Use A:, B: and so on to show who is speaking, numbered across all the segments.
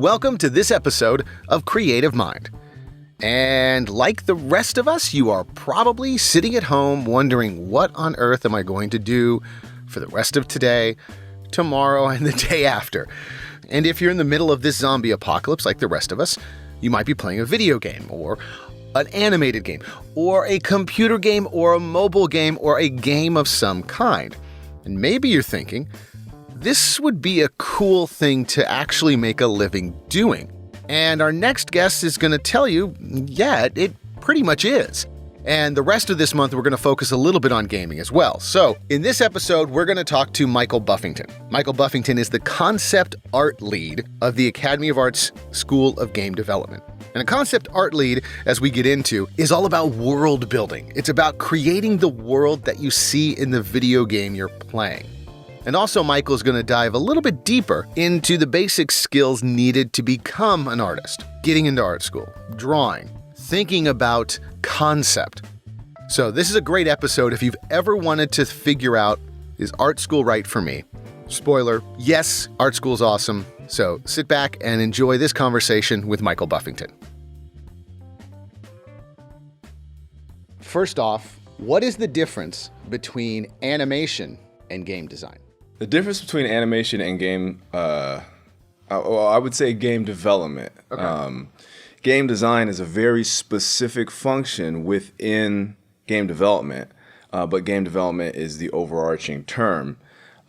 A: Welcome to this episode of Creative Mind. And like the rest of us, you are probably sitting at home wondering, what on earth am I going to do for the rest of today, tomorrow, and the day after? And if you're in the middle of this zombie apocalypse like the rest of us, you might be playing a video game, or an animated game, or a computer game, or a mobile game, or a game of some kind. And maybe you're thinking, this would be a cool thing to actually make a living doing. And our next guest is going to tell you, yeah, it pretty much is. And the rest of this month, we're going to focus a little bit on gaming as well. So in this episode, we're going to talk to Michael Buffington. Michael Buffington is the concept art lead of the Academy of Arts School of Game Development. And a concept art lead, as we get into, is all about world building. It's about creating the world that you see in the video game you're playing. And also, Michael is going to dive a little bit deeper into the basic skills needed to become an artist, getting into art school, drawing, thinking about concept. So this is a great episode if you've ever wanted to figure out, is art school right for me? Spoiler, yes, art school is awesome. So sit back and enjoy this conversation with Michael Buffington. First off, what is the difference between animation and game design?
B: The difference between animation and game, I would say game development.
A: Okay.
B: Game design is a very specific function within game development, but game development is the overarching term.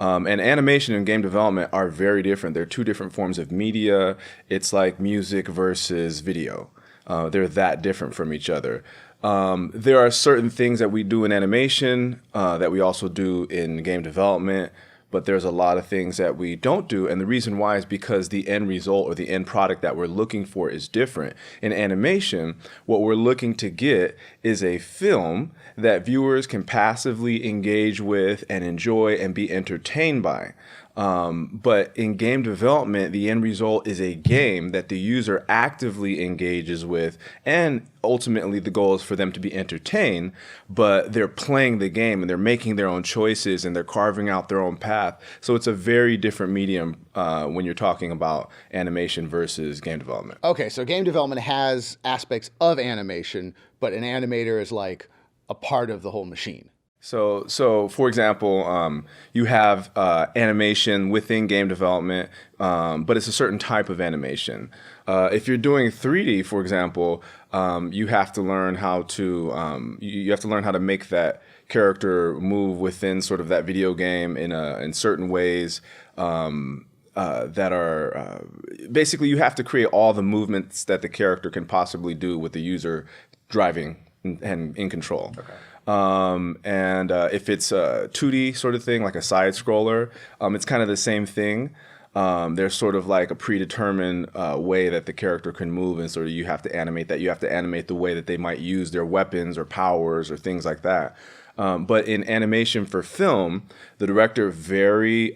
B: And animation and game development are very different. They're two different forms of media. It's like music versus video. They're that different from each other. There are certain things that we do in animation that we also do in game development, but there's a lot of things that we don't do. And the reason why is because the end result or the end product that we're looking for is different. In animation, what we're looking to get is a film that viewers can passively engage with and enjoy and be entertained by. But in game development, the end result is a game that the user actively engages with, and ultimately the goal is for them to be entertained, but they're playing the game and they're making their own choices and they're carving out their own path. So it's a very different medium when you're talking about animation versus game development.
A: Okay, so game development has aspects of animation, but an animator is like a part of the whole machine.
B: So for example, you have animation within game development, but it's a certain type of animation. If you're doing 3D, for example, you have to learn how to make that character move within sort of that video game in certain ways that are basically you have to create all the movements that the character can possibly do with the user driving and in control.
A: Okay.
B: If it's a 2D sort of thing, like a side scroller, it's kind of the same thing. There's sort of like a predetermined way that the character can move, and sort of you have to animate that. You have to animate the way that they might use their weapons or powers or things like that. But in animation for film, the director very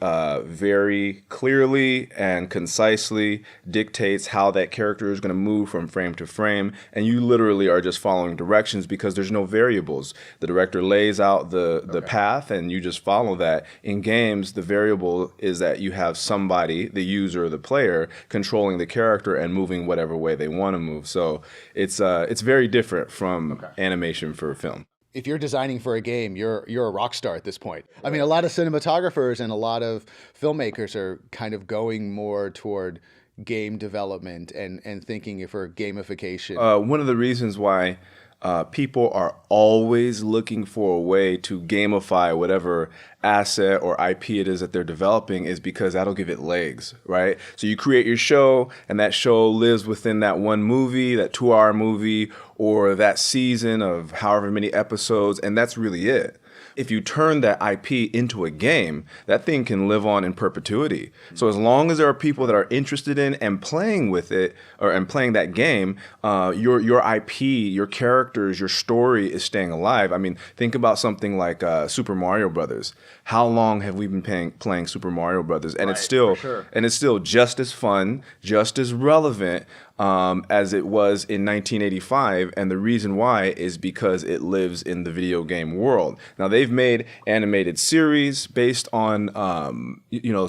B: clearly and concisely dictates how that character is going to move from frame to frame, and you literally are just following directions because there's no variables. The director lays out the path, and you just follow that. In games, the variable is that you have somebody, the user or the player, controlling the character and moving whatever way they want to move. So it's very different from animation for film.
A: If you're designing for a game, you're a rock star at this point. I mean, a lot of cinematographers and a lot of filmmakers are kind of going more toward game development and thinking for gamification.
B: One of the reasons why people are always looking for a way to gamify whatever asset or IP it is that they're developing is because that'll give it legs, right? So you create your show, and that show lives within that one movie, that 2-hour movie, or that season of however many episodes, and that's really it. If you turn that IP into a game, that thing can live on in perpetuity. So as long as there are people that are interested in and playing with it, and playing that game, your IP, your characters, your story is staying alive. I mean, think about something like Super Mario Brothers. How long have we been playing Super Mario Brothers? And it's still just as fun, just as relevant, as it was in 1985, and the reason why is because it lives in the video game world. Now, they've made animated series based on,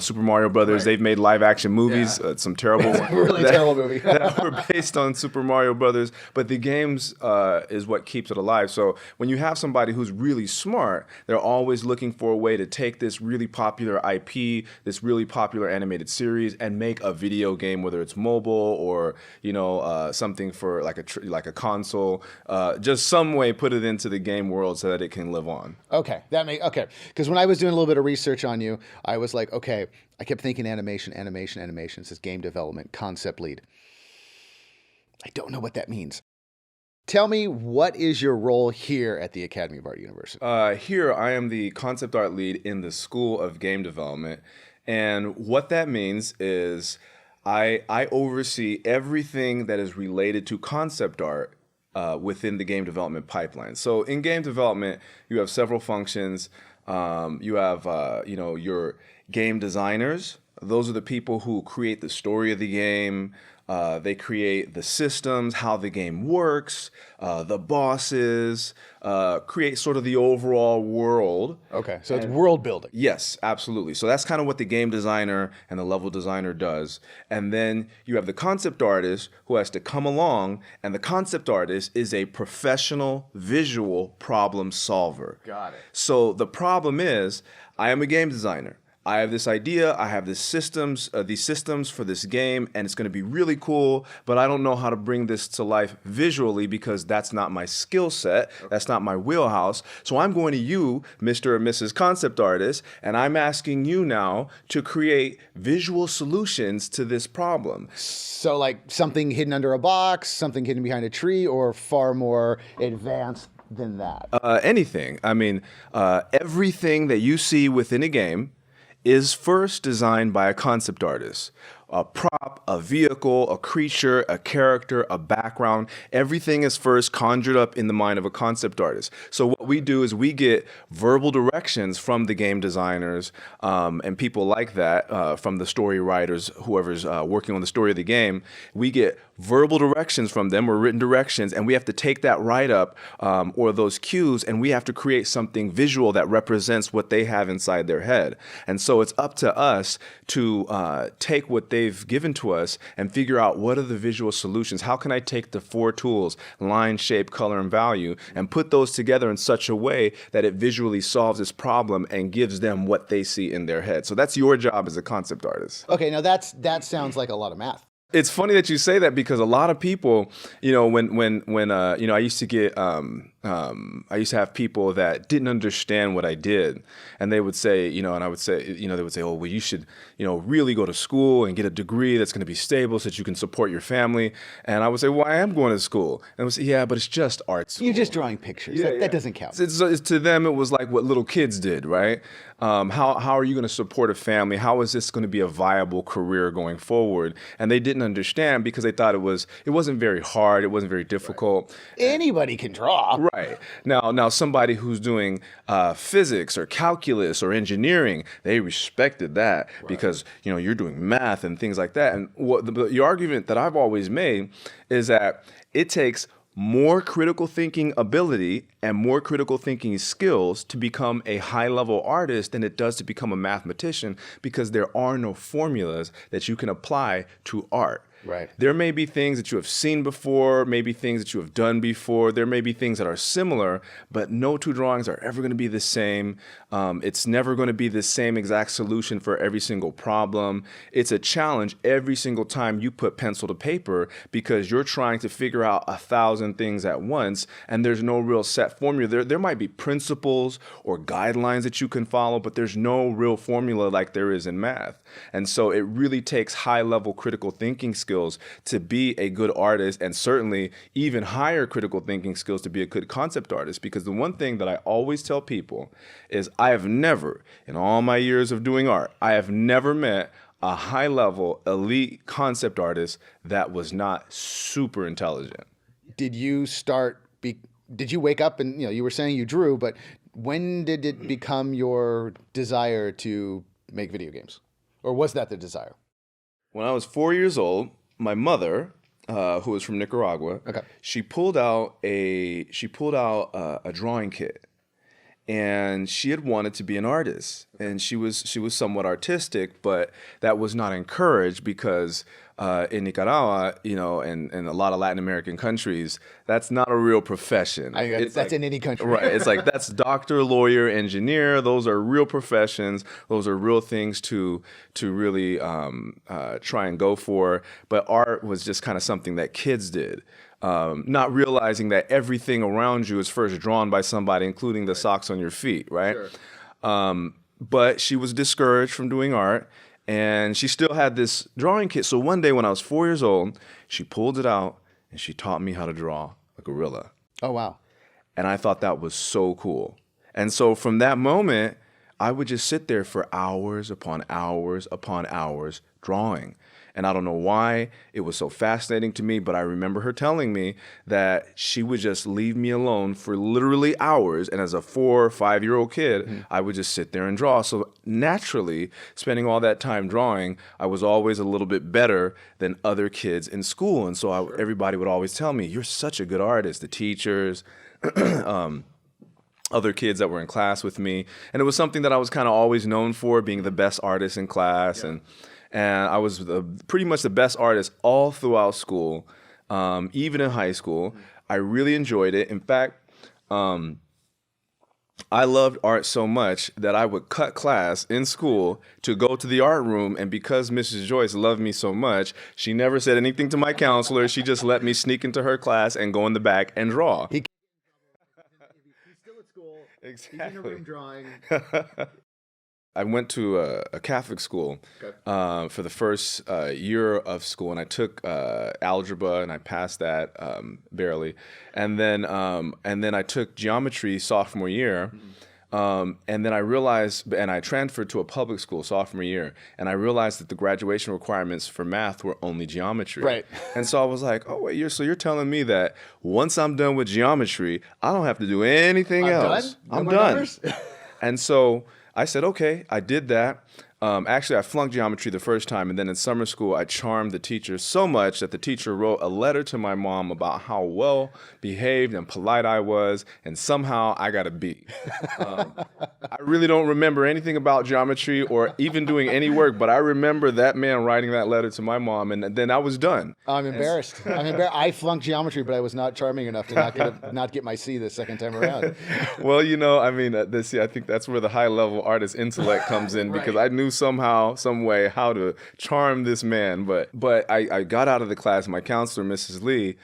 B: Super Mario Brothers. They've made live-action movies, some terrible ones.
A: Really terrible movie.
B: that were based on Super Mario Brothers, but the games is what keeps it alive. So when you have somebody who's really smart, they're always looking for a way to take this really popular IP, this really popular animated series, and make a video game, whether it's mobile or something for like a console. Just some way put it into the game world so that it can live on.
A: Okay, because when I was doing a little bit of research on you, I was like, okay, I kept thinking animation. It says game development, concept lead. I don't know what that means. Tell me, what is your role here at the Academy of Art University?
B: Here, I am the concept art lead in the School of Game Development. And what that means is I oversee everything that is related to concept art within the game development pipeline. So in game development, you have several functions. You have, your game designers. Those are the people who create the story of the game. They create the systems, how the game works, the bosses, create sort of the overall world.
A: Okay, so it's world building.
B: Yes, absolutely. So that's kind of what the game designer and the level designer does. And then you have the concept artist who has to come along, and the concept artist is a professional visual problem solver.
A: Got it.
B: So the problem is, I am a game designer. I have this idea, I have these systems for this game, and it's going to be really cool, but I don't know how to bring this to life visually because that's not my skill set, that's not my wheelhouse. So I'm going to you, Mr. or Mrs. Concept Artist, and I'm asking you now to create visual solutions to this problem.
A: So like something hidden under a box, something hidden behind a tree, or far more advanced than that?
B: Anything. I mean, everything that you see within a game is first designed by a concept artist. A prop, a vehicle, a creature, a character, a background. Everything is first conjured up in the mind of a concept artist. So what we do is we get verbal directions from the game designers and people like that, from the story writers, whoever's working on the story of the game. We get verbal directions from them, or written directions, and we have to take that write-up or those cues, and we have to create something visual that represents what they have inside their head. And so it's up to us to take what they've given to us and figure out what are the visual solutions. How can I take the 4 tools, line, shape, color, and value, and put those together in such a way that it visually solves this problem and gives them what they see in their head? So that's your job as a concept artist.
A: Okay, now that sounds like a lot of math.
B: It's funny that you say that because a lot of people, when I used to get, I used to have people that didn't understand what I did, and they would say, and I would say, they would say, oh, well, you should, really go to school and get a degree that's going to be stable so that you can support your family. And I would say, well, I am going to school. And I would say, yeah, but it's just art school.
A: You're just drawing pictures. That doesn't count.
B: To them, it was like what little kids did, right? How are you going to support a family? How is this going to be a viable career going forward? And they didn't understand because they thought it wasn't very hard. It wasn't very difficult.
A: Right. Anybody can draw.
B: Right. Now somebody who's doing physics or calculus or engineering, they respected that because, you're doing math and things like that. And the argument that I've always made is that it takes more critical thinking ability and more critical thinking skills to become a high-level artist than it does to become a mathematician, because there are no formulas that you can apply to art.
A: Right.
B: There may be things that you have seen before, maybe things that you have done before. There may be things that are similar, but no 2 drawings are ever going to be the same. It's never going to be the same exact solution for every single problem. It's a challenge every single time you put pencil to paper because you're trying to figure out 1,000 things at once, and there's no real set formula. There might be principles or guidelines that you can follow, but there's no real formula like there is in math. And so it really takes high-level critical thinking skills to be a good artist, and certainly even higher critical thinking skills to be a good concept artist. Because the one thing that I always tell people is I have never, in all my years of doing art, I have never met a high-level elite concept artist that was not super intelligent.
A: Did you wake up and, you were saying you drew, but when did it become your desire to make video games? Or was that the desire?
B: When I was 4 years old, my mother who was from Nicaragua.
A: Okay.
B: She pulled out a drawing kit. And she had wanted to be an artist, and she was somewhat artistic, but that was not encouraged because in Nicaragua, and a lot of Latin American countries, that's not a real profession.
A: That's in any country,
B: right? It's like that's doctor, lawyer, engineer. Those are real professions. Those are real things to really try and go for. But art was just kind of something that kids did. Not realizing that everything around you is first drawn by somebody, including the socks on your feet, right? Sure. But she was discouraged from doing art, and she still had this drawing kit. So one day when I was 4 years old, she pulled it out, and she taught me how to draw a gorilla.
A: Oh, wow.
B: And I thought that was so cool. And so from that moment, I would just sit there for hours upon hours upon hours drawing. And I don't know why it was so fascinating to me, but I remember her telling me that she would just leave me alone for literally hours. And as a 4 or 5 year old kid, I would just sit there and draw. So naturally, spending all that time drawing, I was always a little bit better than other kids in school. And so everybody would always tell me, "You're such a good artist," the teachers, other kids that were in class with me. And it was something that I was kind of always known for, being the best artist in class. Yeah. And I was pretty much the best artist all throughout school, even in high school. I really enjoyed it. In fact, I loved art so much that I would cut class in school to go to the art room. And because Mrs. Joyce loved me so much, she never said anything to my counselor. She just let me sneak into her class and go in the back and draw.
A: He's still at school.
B: Exactly.
A: He's in a room drawing.
B: I went to a Catholic school for the first year of school, and I took algebra, and I passed that barely, and then I took geometry sophomore year, and then I realized, and I transferred to a public school sophomore year, and I realized that the graduation requirements for math were only geometry.
A: Right.
B: And so I was like, oh wait, you're telling me that once I'm done with geometry, I don't have to do anything else. I'm done. And so I said, okay, I did that. Actually, I flunked geometry the first time, and then in summer school, I charmed the teacher so much that the teacher wrote a letter to my mom about how well behaved and polite I was, and somehow I got a B. I really don't remember anything about geometry or even doing any work, but I remember that man writing that letter to my mom, and then I was done.
A: I'm embarrassed. I flunked geometry, but I was not charming enough to not get my C the second time around.
B: Well, I think that's where the high-level artist intellect comes in, because I knew somehow, some way, how to charm this man. But I got out of the class. My counselor, Mrs. Lee,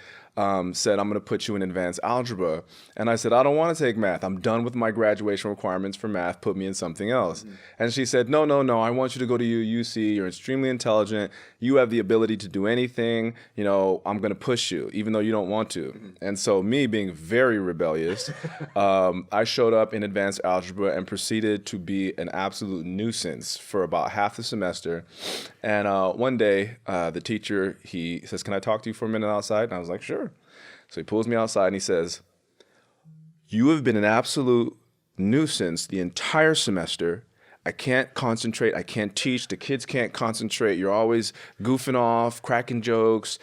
B: said, "I'm going to put you in advanced algebra." And I said, "I don't want to take math. I'm done with my graduation requirements for math. Put me in something else." Mm-hmm. And she said, No, I want you to go to UC. You're extremely intelligent. You have the ability to do anything. I'm going to push you, even though you don't want to. Mm-hmm. And so me being very rebellious, I showed up in advanced algebra and proceeded to be an absolute nuisance for about half the semester. And one day, the teacher, he says, "Can I talk to you for a minute outside?" And I was like, "Sure." So he pulls me outside and he says, "You have been an absolute nuisance the entire semester. I can't concentrate. I can't teach. The kids can't concentrate. You're always goofing off, cracking jokes,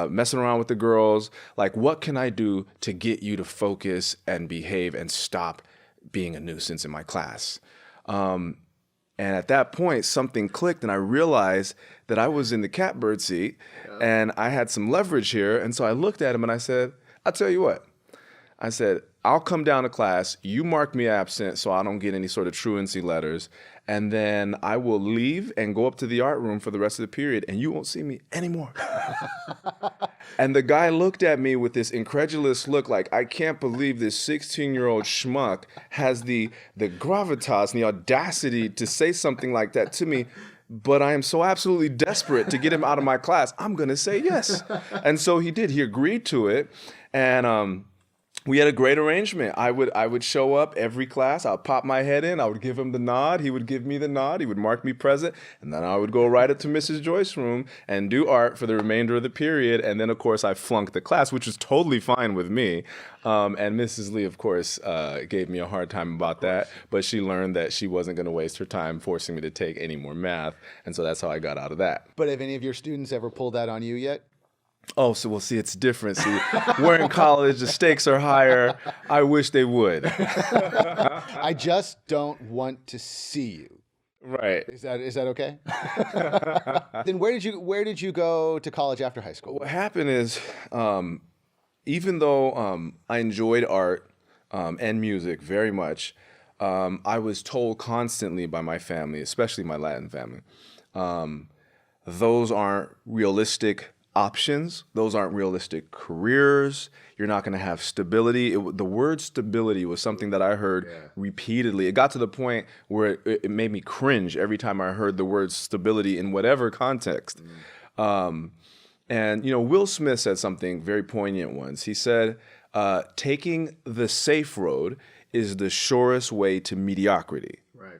B: messing around with the girls. Like, what can I do to get you to focus and behave and stop being a nuisance in my class?" And at that point, something clicked, and I realized that I was in the catbird seat, and I had some leverage here. And so I looked at him, and I said, "I'll tell you what." I said, "I'll come down to class. You mark me absent so I don't get any sort of truancy letters. And then I will leave and go up to the art room for the rest of the period, and you won't see me anymore." And the guy looked at me with this incredulous look like, I can't believe this 16-year-old schmuck has the gravitas and the audacity to say something like that to me. But I am so absolutely desperate to get him out of my class. I'm going to say yes. And so he did. He agreed to it. And we had a great arrangement. I would show up every class. I'd pop my head in. I would give him the nod. He would give me the nod. He would mark me present. And then I would go right up to Mrs. Joyce's room and do art for the remainder of the period. And then, of course, I flunked the class, which was totally fine with me. And Mrs. Lee, of course, gave me a hard time about that. But she learned that she wasn't going to waste her time forcing me to take any more math. And so that's how I got out of that.
A: But have any of your students ever pulled that on you yet?
B: Oh, so we'll see, it's different. See, we're in college, the stakes are higher. I wish they would.
A: I just don't want to see you.
B: Right.
A: Is that okay? Then where did you go to college after high school?
B: What happened is, even though I enjoyed art and music very much, I was told constantly by my family, especially my Latin family, those aren't realistic options. Those aren't realistic careers. You're not going to have stability. The word stability was something that I heard repeatedly. It got to the point where it made me cringe every time I heard the word stability in whatever context. And, Will Smith said something very poignant once. He said, taking the safe road is the surest way to mediocrity.
A: Right.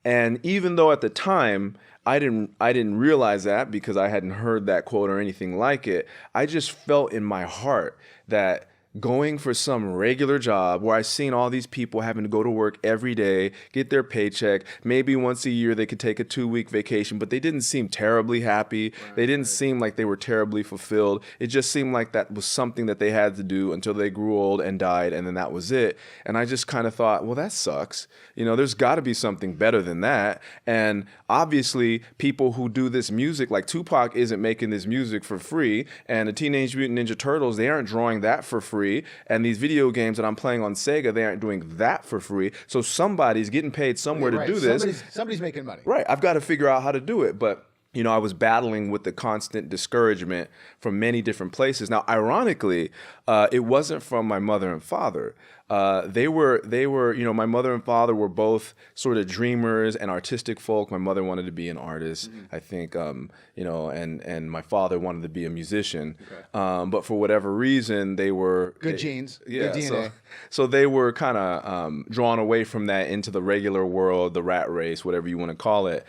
B: And even though at the time I didn't realize that because I hadn't heard that quote or anything like it, I just felt in my heart that going for some regular job where I seen all these people having to go to work every day, get their paycheck, maybe once a year they could take a 2-week vacation, but they didn't seem terribly happy. Right, they didn't seem like they were terribly fulfilled. It just seemed like that was something that they had to do until they grew old and died, and then that was it. And I just kind of thought, well, that sucks. There's got to be something better than that. And obviously, people who do this music, like Tupac isn't making this music for free, and the Teenage Mutant Ninja Turtles, they aren't drawing that for free. And these video games that I'm playing on Sega, they aren't doing that for free. So somebody's getting paid somewhere to do this.
A: Somebody's making money.
B: Right. I've got to figure out how to do it. But I was battling with the constant discouragement from many different places. Now, ironically, it wasn't from my mother and father. They were, my mother and father were both sort of dreamers and artistic folk. My mother wanted to be an artist, I think, and my father wanted to be a musician. Okay. But for whatever reason, they were...
A: Good genes, good DNA.
B: So they were kind of drawn away from that into the regular world, the rat race, whatever you want to call it.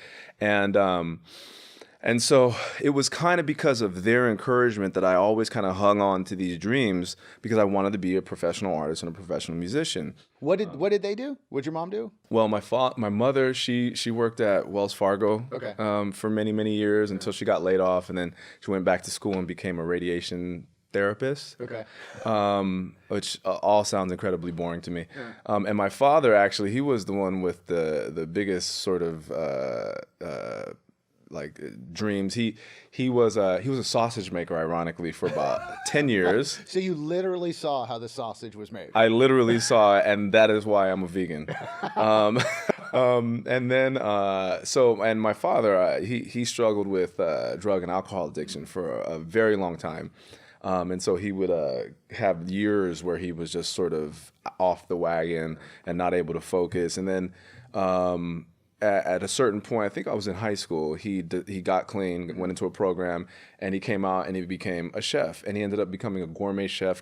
B: And so it was kind of because of their encouragement that I always kind of hung on to these dreams because I wanted to be a professional artist and a professional musician.
A: What did they do? What did your mom do?
B: Well, my mother, she worked at Wells Fargo for many, many years until she got laid off, and then she went back to school and became a radiation therapist. Okay. Which all sounds incredibly boring to me. Yeah. And my father, actually, he was the one with the biggest sort of dreams. He was a sausage maker, ironically, for about 10 years.
A: So you literally saw how the sausage was made.
B: I literally saw it, and that is why I'm a vegan. And then and my father, he struggled with drug and alcohol addiction for a very long time. And so he would have years where he was just sort of off the wagon and not able to focus. And then at a certain point, I think I was in high school, he got clean, went into a program, and he came out and he became a chef. And he ended up becoming a gourmet chef,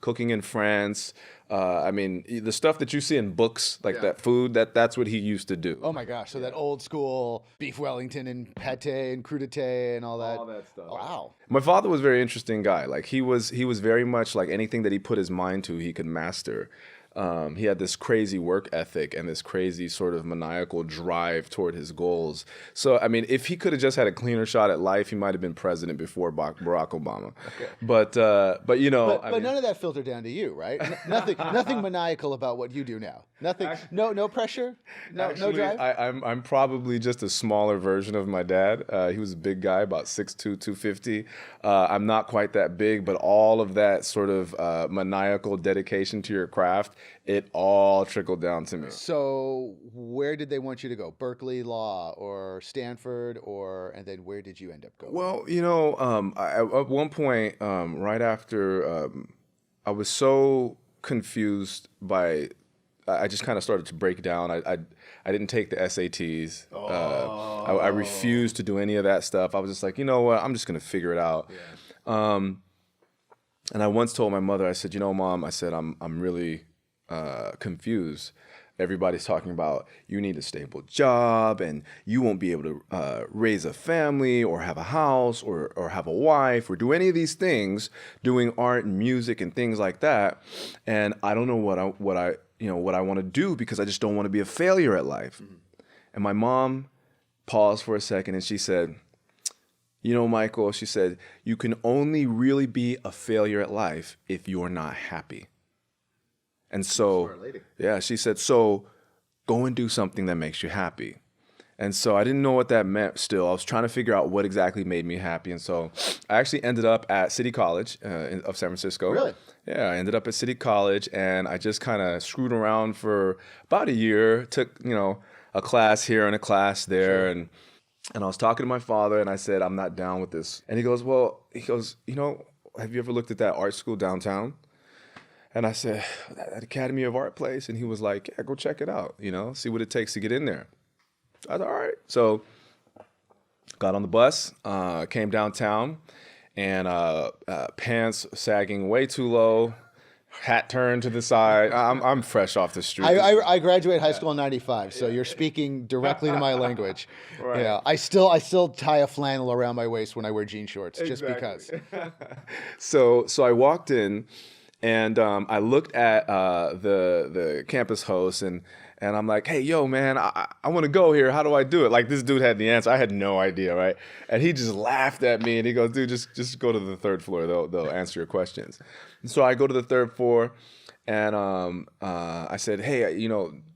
B: cooking in France. I mean, the stuff that you see in books, like that food, that's what he used to do.
A: Oh my gosh. So that old school beef Wellington and pate and crudité and all that.
B: All that stuff.
A: Wow.
B: My father was a very interesting guy. Like he was very much like anything that he put his mind to, he could master. He had this crazy work ethic and this crazy sort of maniacal drive toward his goals. So, I mean, if he could have just had a cleaner shot at life, he might have been president before Barack Obama. Okay. But
A: none of that filtered down to you, right? Nothing maniacal about what you do now. Nothing. No pressure. No drive.
B: I'm probably just a smaller version of my dad. He was a big guy, about 6'2", 250. I'm not quite that big, but all of that sort of maniacal dedication to your craft, it all trickled down to me.
A: So where did they want you to go? Berkeley Law or Stanford, and then where did you end up going?
B: Well, at one point, right after, I was so confused by, I just kind of started to break down. I didn't take the SATs. I refused to do any of that stuff. I was just like, you know what? I'm just going to figure it out. Yeah. And I once told my mother, I said, Mom, I said, I'm really confused. Everybody's talking about you need a stable job and you won't be able to raise a family or have a house or have a wife or do any of these things, doing art and music and things like that. And I don't know what I want to do because I just don't want to be a failure at life. Mm-hmm. And my mom paused for a second and she said, you know, Michael, she said, you can only really be a failure at life if you're not happy. And so,
A: Smart lady.
B: yeah, she said, so go and do something that makes you happy. And so I didn't know what that meant still. I was trying to figure out what exactly made me happy. And so I actually ended up at City College of San Francisco.
A: Really?
B: Yeah, I ended up at City College, and I just kind of screwed around for about a year, took, a class here and a class there.
A: Sure.
B: And I was talking to my father, and I said, I'm not down with this. And he goes, have you ever looked at that art school downtown? And I said, that Academy of Art place? And he was like, yeah, go check it out, see what it takes to get in there. I was all right. So got on the bus, came downtown, and pants sagging way too low, hat turned to the side. I'm fresh off the street.
A: I graduated high school in '95, so you're speaking directly to my language.
B: Right.
A: Yeah, I still tie a flannel around my waist when I wear jean shorts, just because.
B: So I walked in, and I looked at the campus host, and I'm like, hey, yo, man, I want to go here. How do I do it? Like, this dude had the answer. I had no idea, right? And he just laughed at me, and he goes, dude, just go to the third floor. They'll answer your questions. And so I go to the third floor, and I said, hey,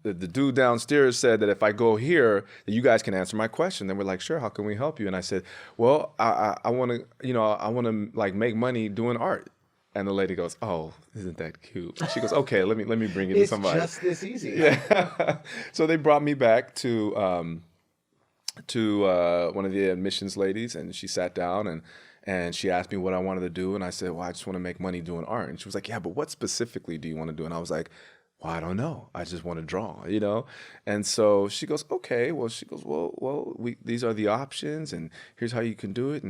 B: the dude downstairs said that if I go here, that you guys can answer my question. Then we're like, sure, how can we help you? And I said, well, I want to like make money doing art. And the lady goes, oh, isn't that cute? She goes, okay, let me bring you to somebody.
A: It's just this easy.
B: Yeah. So they brought me back to one of the admissions ladies, and she sat down and she asked me what I wanted to do. And I said, well, I just want to make money doing art. And she was like, yeah, but what specifically do you want to do? And I was like, well, I don't know. I just want to draw, And so she goes, okay. Well, she goes, well, these are the options, and here's how you can do it.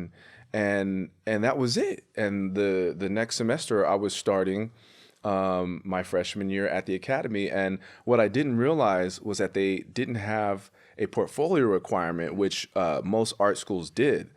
B: And that was it. And the next semester I was starting my freshman year at the academy. And what I didn't realize was that they didn't have a portfolio requirement, which most art schools did.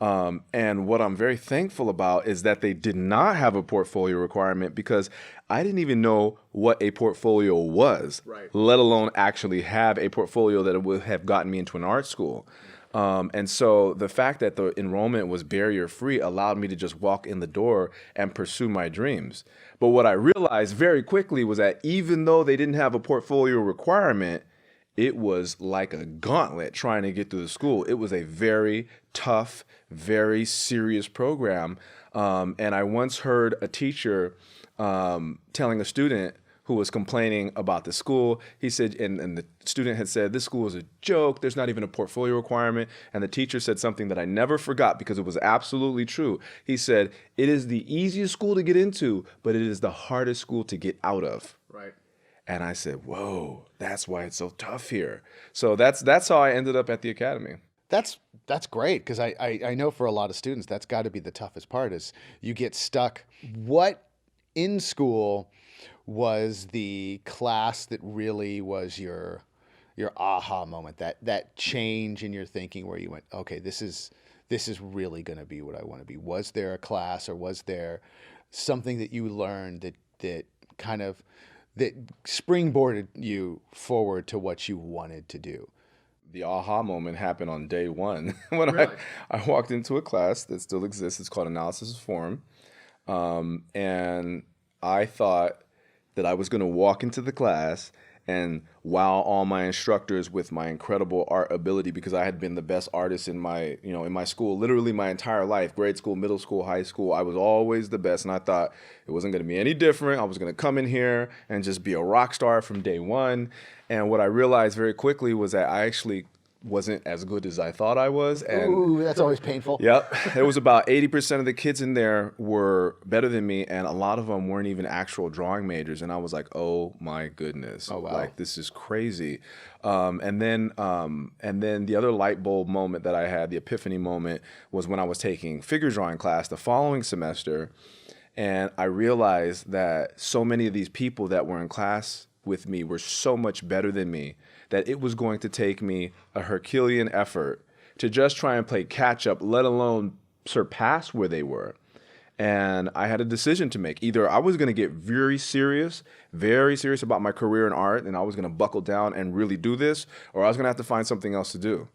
B: And what I'm very thankful about is that they did not have a portfolio requirement, because I didn't even know what a portfolio was,
A: right,
B: let alone actually have a portfolio that would have gotten me into an art school. And so the fact that the enrollment was barrier free allowed me to just walk in the door and pursue my dreams. But what I realized very quickly was that even though they didn't have a portfolio requirement, it was like a gauntlet trying to get through the school. It was a very tough, very serious program. And I once heard a teacher telling a student who was complaining about the school. He said, and the student had said, this school is a joke. There's not even a portfolio requirement. And the teacher said something that I never forgot, because it was absolutely true. He said, it is the easiest school to get into, but it is the hardest school to get out of.
A: Right.
B: And I said, whoa, that's why it's so tough here. So that's how I ended up at the academy.
A: That's great, because I know for a lot of students that's got to be the toughest part, is you get stuck. What in school was the class that really was your aha moment, that change in your thinking where you went, okay, this is really going to be what I want to be? Was there a class, or was there something that you learned that kind of that springboarded you forward to what you wanted to do?
B: The aha moment happened on day one when
A: Really?
B: I walked into a class that still exists. It's called Analysis of Form. And I thought that I was going to walk into the class and wow all my instructors with my incredible art ability, because I had been the best artist in my school, literally my entire life, grade school, middle school, high school. I was always the best, and I thought it wasn't going to be any different. I was going to come in here and just be a rock star from day one. And what I realized very quickly was that I actually wasn't as good as I thought I was. And
A: ooh, that's always painful.
B: Yep. It was about 80% of the kids in there were better than me, and a lot of them weren't even actual drawing majors. And I was like, oh my goodness.
A: Oh, wow.
B: Like, this is crazy. And then the other light bulb moment that I had, the epiphany moment, was when I was taking figure drawing class the following semester. And I realized that so many of these people that were in class with me were so much better than me that it was going to take me a Herculean effort to just try and play catch up, let alone surpass where they were. And I had a decision to make. Either I was going to get very serious about my career in art, and I was going to buckle down and really do this, or I was going to have to find something else to do.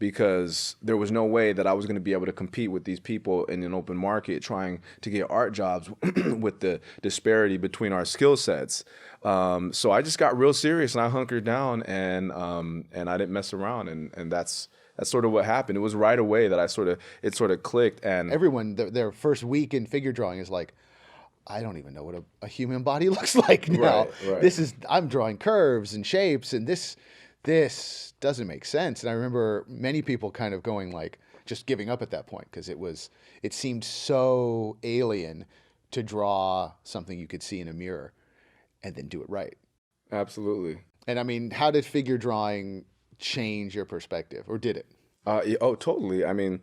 B: because there was no way that I was going to be able to compete with these people in an open market trying to get art jobs with the disparity between our skill sets. So I just got real serious and I hunkered down and I didn't mess around. And that's sort of what happened. It was right away that it sort of clicked. And
A: everyone, their first week in figure drawing is like, I don't even know what a human body looks like now.
B: Right.
A: I'm drawing curves and shapes, and this doesn't make sense. And I remember many people kind of going like, just giving up at that point, because it seemed so alien to draw something you could see in a mirror and then do it right.
B: Absolutely.
A: And I mean, how did figure drawing change your perspective, or did it?
B: Oh, totally. I mean,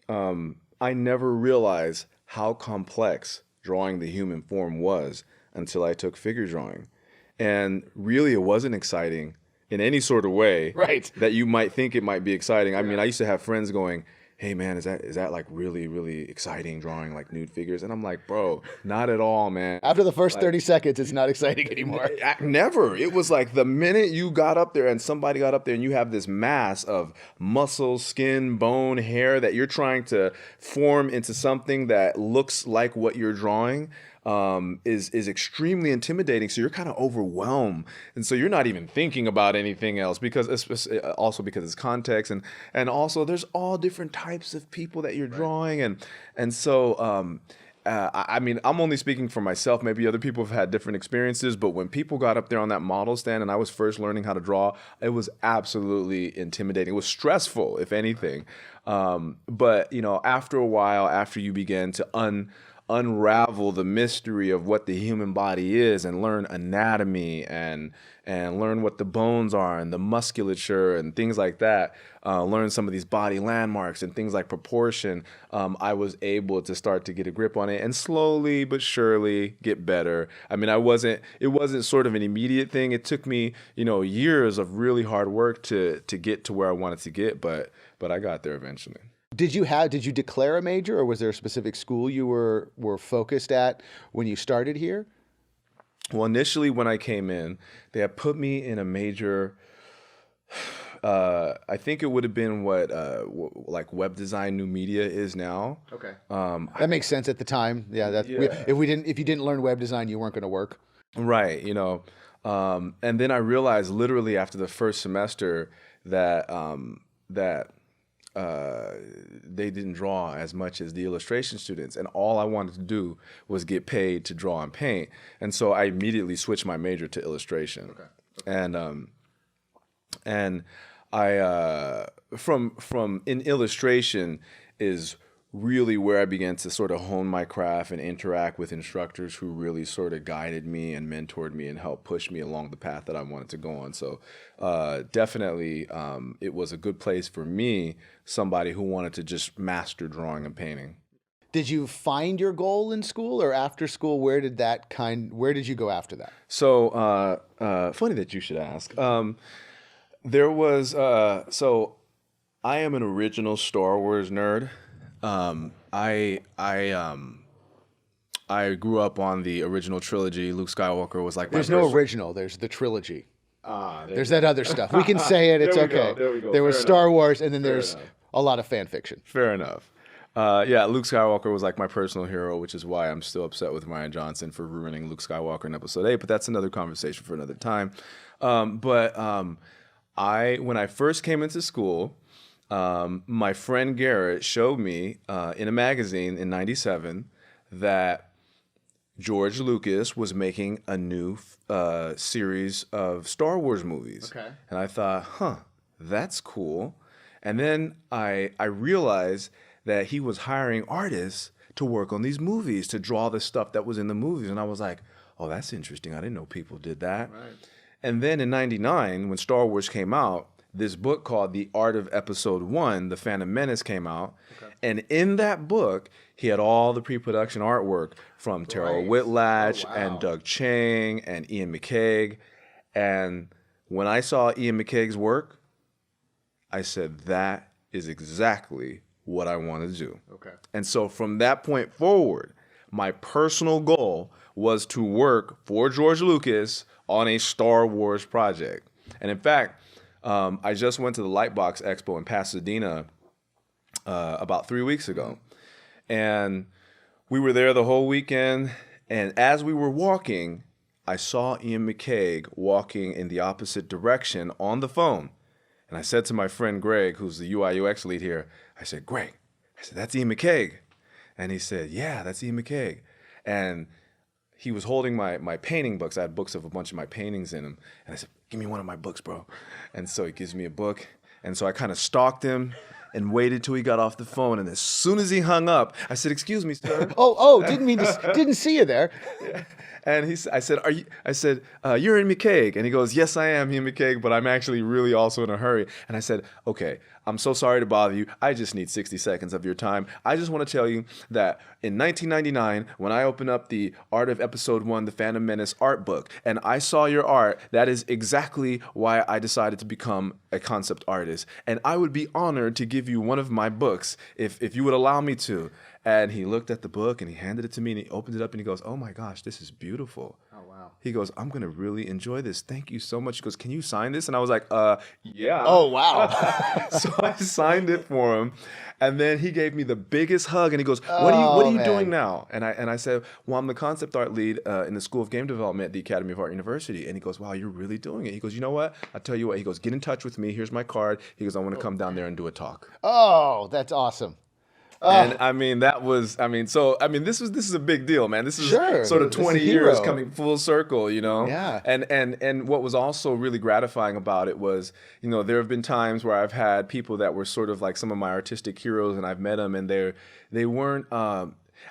B: I never realized how complex drawing the human form was until I took figure drawing. And really, it wasn't exciting in any sort of way that you might think it might be exciting. I mean, I used to have friends going, hey man, is that like really, really exciting drawing like nude figures? And I'm like, bro, not at all, man.
A: After the first 30 seconds, it's not exciting anymore.
B: Never. It was like the minute you got up there and somebody got up there and you have this mass of muscle, skin, bone, hair that you're trying to form into something that looks like what you're drawing, is extremely intimidating. So you're kind of overwhelmed, and so you're not even thinking about anything else, because it's context, and also there's all different types of people that you're drawing, and so I mean, I'm only speaking for myself. Maybe other people have had different experiences, but when people got up there on that model stand and I was first learning how to draw, it was absolutely intimidating. It was stressful, if anything. But after a while, after you begin to unravel the mystery of what the human body is and learn anatomy and learn what the bones are and the musculature and things like that, learn some of these body landmarks and things like proportion, I was able to start to get a grip on it and slowly but surely get better. I mean, it wasn't sort of an immediate thing. It took me, years of really hard work to get to where I wanted to get, but I got there eventually.
A: Did you declare a major, or was there a specific school you were focused at when you started here?
B: Well, initially when I came in, they had put me in a major. I think it would have been what like web design, new media is now.
A: Okay, that makes sense at the time. Yeah, if you didn't learn web design, you weren't going to work.
B: Right, and then I realized literally after the first semester that they didn't draw as much as the illustration students, and all I wanted to do was get paid to draw and paint. And so I immediately switched my major to illustration. Okay. And I from in illustration is really where I began to sort of hone my craft and interact with instructors who really sort of guided me and mentored me and helped push me along the path that I wanted to go on. So definitely it was a good place for me, somebody who wanted to just master drawing and painting.
A: Did you find your goal in school or after school? Where did you go after that?
B: So funny that you should ask. There was, so I am an original Star Wars nerd. I grew up on the original trilogy. Luke Skywalker was like
A: There's no original. There's the trilogy. There's that other stuff. We can say it. It's okay.
B: There we go.
A: There was Star Wars, and then there's a lot of fan fiction.
B: Fair enough. Yeah, Luke Skywalker was like my personal hero, which is why I'm still upset with Rian Johnson for ruining Luke Skywalker in Episode 8. But that's another conversation for another time. When I first came into school, my friend Garrett showed me in a magazine in '97 that George Lucas was making a new series of Star Wars movies. Okay. And I thought, that's cool. And then I realized that he was hiring artists to work on these movies, to draw the stuff that was in the movies. And I was like, oh, that's interesting. I didn't know people did that. Right. And then in '99, when Star Wars came out, this book called The Art of Episode 1, The Phantom Menace, came out. Okay. And in that book, he had all the pre-production artwork from Terrell Whitlatch and Doug Chang and Ian McCaig. And when I saw Ian McCaig's work, I said, that is exactly what I want to do. Okay. And so from that point forward, my personal goal was to work for George Lucas on a Star Wars project. And in fact, I just went to the Lightbox Expo in Pasadena about 3 weeks ago. And we were there the whole weekend. And as we were walking, I saw Ian McCaig walking in the opposite direction on the phone. And I said to my friend Greg, who's the UI UX lead here, I said, Greg, that's Ian McCaig. And he said, yeah, that's Ian McCaig. And he was holding my painting books. I had books of a bunch of my paintings in them. And I said, give me one of my books, bro. And so he gives me a book. And so I kind of stalked him and waited till he got off the phone. And as soon as he hung up, I said, excuse me, sir.
A: Didn't see you there.
B: Yeah. And I said, you're in McCaig. And he goes, yes, I am Ian McCaig, but I'm actually really also in a hurry. And I said, okay, I'm so sorry to bother you. I just need 60 seconds of your time. I just want to tell you that in 1999, when I opened up the Art of Episode 1, The Phantom Menace art book, and I saw your art, that is exactly why I decided to become a concept artist. And I would be honored to give you one of my books if you would allow me to. And he looked at the book and he handed it to me and he opened it up and he goes, oh my gosh, this is beautiful.
A: Oh, wow.
B: He goes, I'm going to really enjoy this. Thank you so much. He goes, can you sign this? And I was like, yeah.
A: Oh, wow.
B: So I signed it for him. And then he gave me the biggest hug and he goes, what are you doing now? And I said, well, I'm the concept art lead in the School of Game Development at the Academy of Art University. And he goes, wow, you're really doing it. He goes, you know what? I'll tell you what. He goes, get in touch with me. Here's my card. He goes, I want to come down there and do a talk.
A: Oh, that's awesome.
B: And this is a big deal, man. This is sort of 20 years coming full circle, you know?
A: Yeah.
B: And what was also really gratifying about it was, you know, there have been times where I've had people that were sort of like some of my artistic heroes and I've met them and they weren't,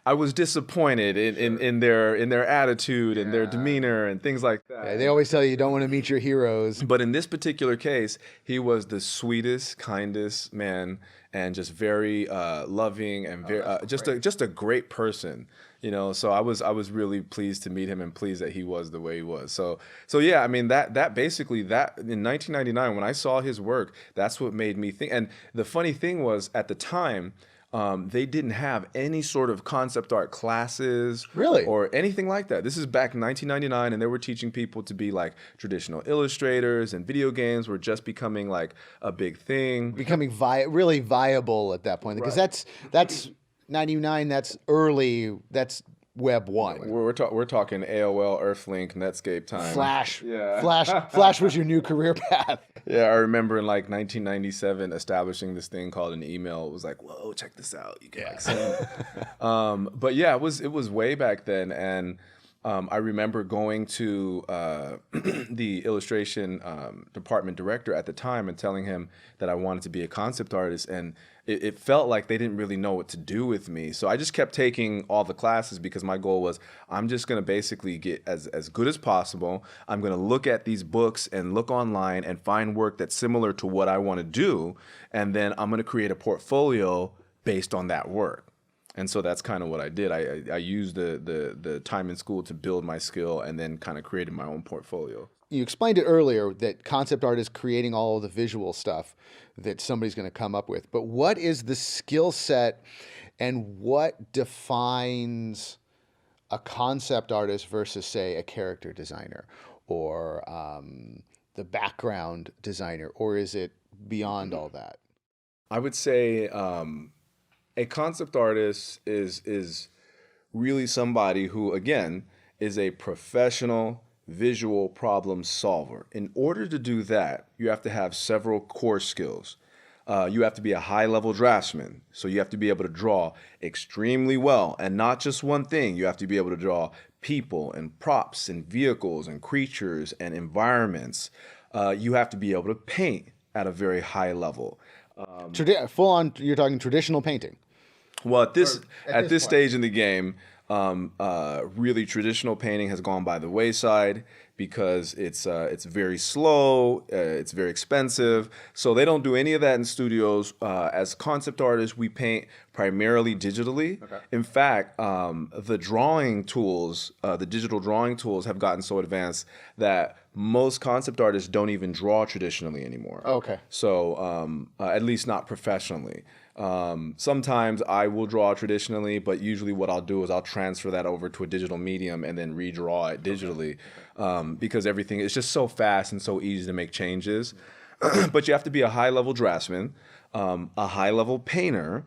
B: I was disappointed in their attitude and their demeanor and things like that.
A: Yeah, they always tell you don't want to meet your heroes.
B: But in this particular case, he was the sweetest, kindest man and just very loving and very just a great person, you know. So I was really pleased to meet him and pleased that he was the way he was. So yeah, I mean that basically in 1999 when I saw his work, that's what made me think. And the funny thing was at the time, they didn't have any sort of concept art classes or anything like that. This is back in 1999, and they were teaching people to be like traditional illustrators, and video games were just becoming like a big thing.
A: Becoming really viable at that point. Because that's 99, that's early, that's Web 1.
B: We're talking AOL, Earthlink, Netscape time.
A: Flash.
B: Yeah.
A: Flash was your new career path.
B: Yeah, I remember in like 1997 establishing this thing called an email. It was like, whoa, check this out. You can like send it. But yeah, it was way back then, and I remember going to the illustration department director at the time and telling him that I wanted to be a concept artist, and it felt like they didn't really know what to do with me. So I just kept taking all the classes because my goal was I'm just going to basically get as good as possible. I'm going to look at these books and look online and find work that's similar to what I want to do, and then I'm going to create a portfolio based on that work. And so that's kind of what I did. I used the time in school to build my skill and then kind of created my own portfolio.
A: You explained it earlier that concept art is creating all of the visual stuff that somebody's going to come up with. But what is the skill set and what defines a concept artist versus, say, a character designer or the background designer? Or is it beyond all that?
B: I would say a concept artist is really somebody who, again, is a professional visual problem solver. In order to do that, you have to have several core skills. You have to be a high-level draftsman, so you have to be able to draw extremely well, and not just one thing. You have to be able to draw people and props and vehicles and creatures and environments. You have to be able to paint at a very high level.
A: Full on, you're talking traditional painting.
B: Well, at this stage in the game, really traditional painting has gone by the wayside because it's very slow, it's very expensive, so they don't do any of that in studios. As concept artists, we paint primarily digitally. Okay. In fact, the drawing tools, the digital drawing tools have gotten so advanced that most concept artists don't even draw traditionally anymore.
A: Okay.
B: So at least not professionally. Sometimes I will draw traditionally, but usually what I'll do is I'll transfer that over to a digital medium and then redraw it digitally, because everything is just so fast and so easy to make changes. but you have to be a high-level draftsman, a high-level painter,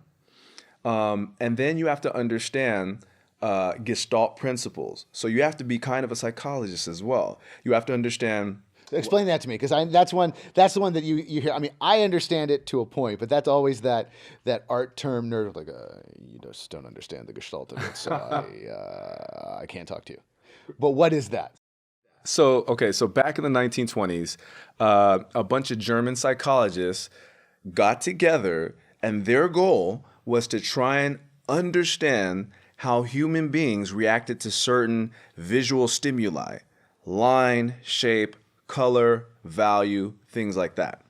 B: and then you have to understand Gestalt principles. So you have to be kind of a psychologist as well. You have to understand.
A: Explain that to me, because that's the one that you hear. I mean, I understand it to a point, but that's always that art term nerd, like, you just don't understand the Gestalt of it, so I can't talk to you. But what is that?
B: So back in the 1920s, a bunch of German psychologists got together, and their goal was to try and understand how human beings reacted to certain visual stimuli, line, shape, color, value, things like that.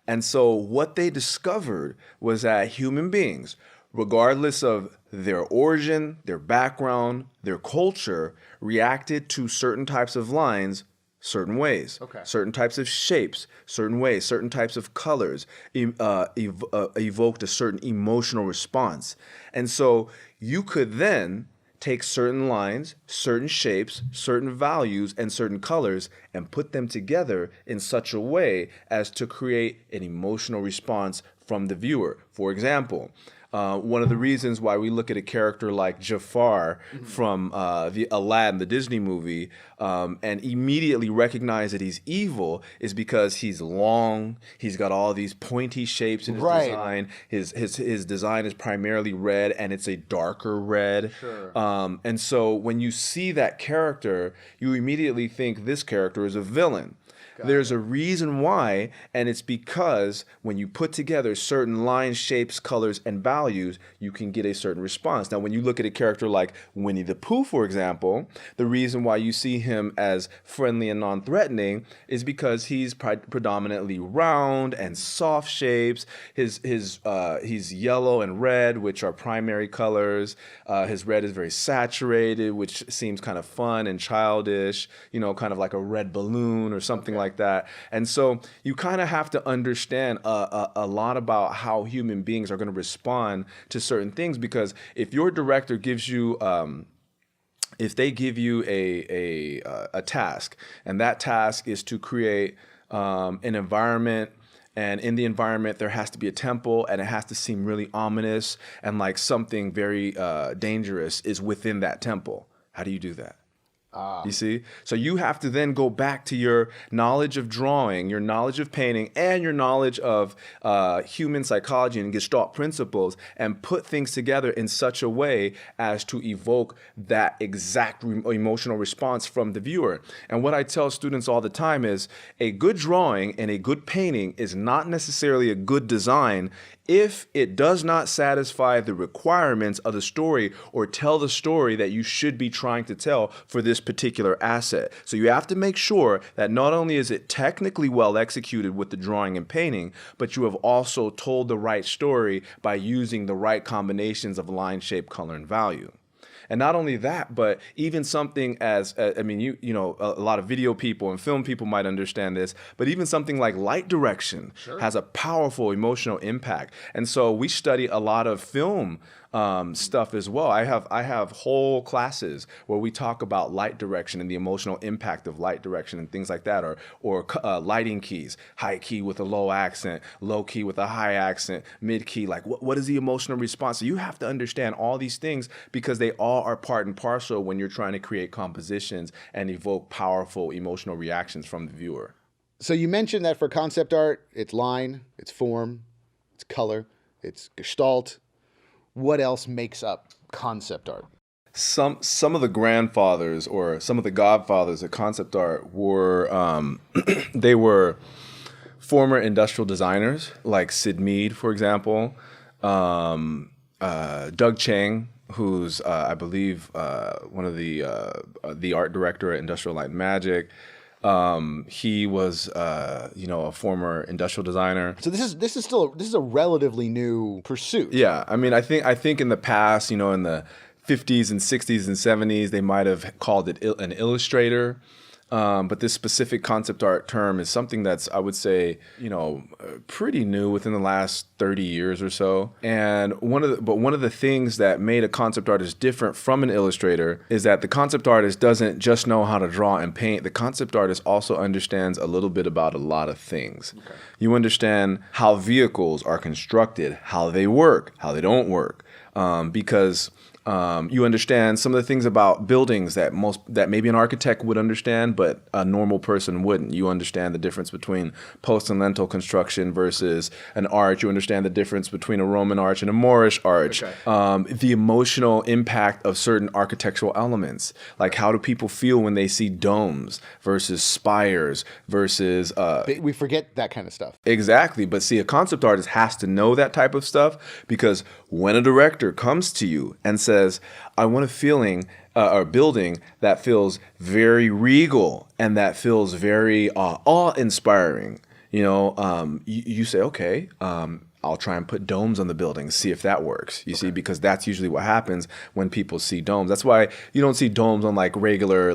B: And so what they discovered was that human beings, regardless of their origin, their background, their culture, reacted to certain types of lines certain ways, certain types of shapes, certain ways, certain types of colors evoked a certain emotional response. And so you could then take certain lines, certain shapes, certain values, and certain colors and put them together in such a way as to create an emotional response from the viewer. For example, one of the reasons why we look at a character like Jafar from the Aladdin, the Disney movie, and immediately recognize that he's evil is because he's long, he's got all these pointy shapes in his design. His design is primarily red, and it's a darker red. And so when you see that character, you immediately think this character is a villain. There's a reason why, and it's because when you put together certain lines, shapes, colors, and values, you can get a certain response. Now, when you look at a character like Winnie the Pooh, for example, the reason why you see him as friendly and non-threatening is because he's predominantly round and soft shapes. He's yellow and red, which are primary colors. His red is very saturated, which seems kind of fun and childish, kind of like a red balloon or something like that. And so you kind of have to understand a lot about how human beings are going to respond to certain things, because if your director gives you if they give you a task, and that task is to create an environment, and in the environment there has to be a temple, and it has to seem really ominous, and like something very dangerous is within that temple. How do you do that? You see? So you have to then go back to your knowledge of drawing, your knowledge of painting, and your knowledge of human psychology and Gestalt principles, and put things together in such a way as to evoke that exact emotional response from the viewer. And what I tell students all the time is a good drawing and a good painting is not necessarily a good design if it does not satisfy the requirements of the story or tell the story that you should be trying to tell for this particular asset. So you have to make sure that not only is it technically well executed with the drawing and painting, but you have also told the right story by using the right combinations of line, shape, color, and value. And not only that, but even something as, a lot of video people and film people might understand this, but even something like light direction has a powerful emotional impact. And so we study a lot of film stuff as well. I have whole classes where we talk about light direction and the emotional impact of light direction and things like that, or lighting keys, high key with a low accent, low key with a high accent, mid key. Like what is the emotional response? So you have to understand all these things because they all are part and parcel when you're trying to create compositions and evoke powerful emotional reactions from the viewer.
A: So you mentioned that for concept art, it's line, it's form, it's color, it's Gestalt. What else makes up concept art?
B: Some of the grandfathers or some of the godfathers of concept art were they were former industrial designers, like Sid Mead, for example, Doug Chang, who's I believe one of the art director at Industrial Light and Magic. He was, a former industrial designer.
A: So this is a relatively new pursuit.
B: Yeah, I mean, I think in the past, in the 50s and 60s and 70s, they might have called it an illustrator. But this specific concept art term is something that's, I would say, pretty new within the last 30 years or so. And one of the things that made a concept artist different from an illustrator is that the concept artist doesn't just know how to draw and paint. The concept artist also understands a little bit about a lot of things. Okay. You understand how vehicles are constructed, how they work, how they don't work, because you understand some of the things about buildings that maybe an architect would understand, but a normal person wouldn't. You understand the difference between post and lentil construction versus an arch. You understand the difference between a Roman arch and a Moorish arch. Okay. The emotional impact of certain architectural elements, like how do people feel when they see domes versus spires versus.
A: We forget that kind of stuff.
B: Exactly, but see, a concept artist has to know that type of stuff, because when a director comes to you and says, I want a feeling or building that feels very regal and that feels very awe-inspiring, you say, okay, I'll try and put domes on the building, see if that works. You see, because that's usually what happens when people see domes. That's why you don't see domes on like regular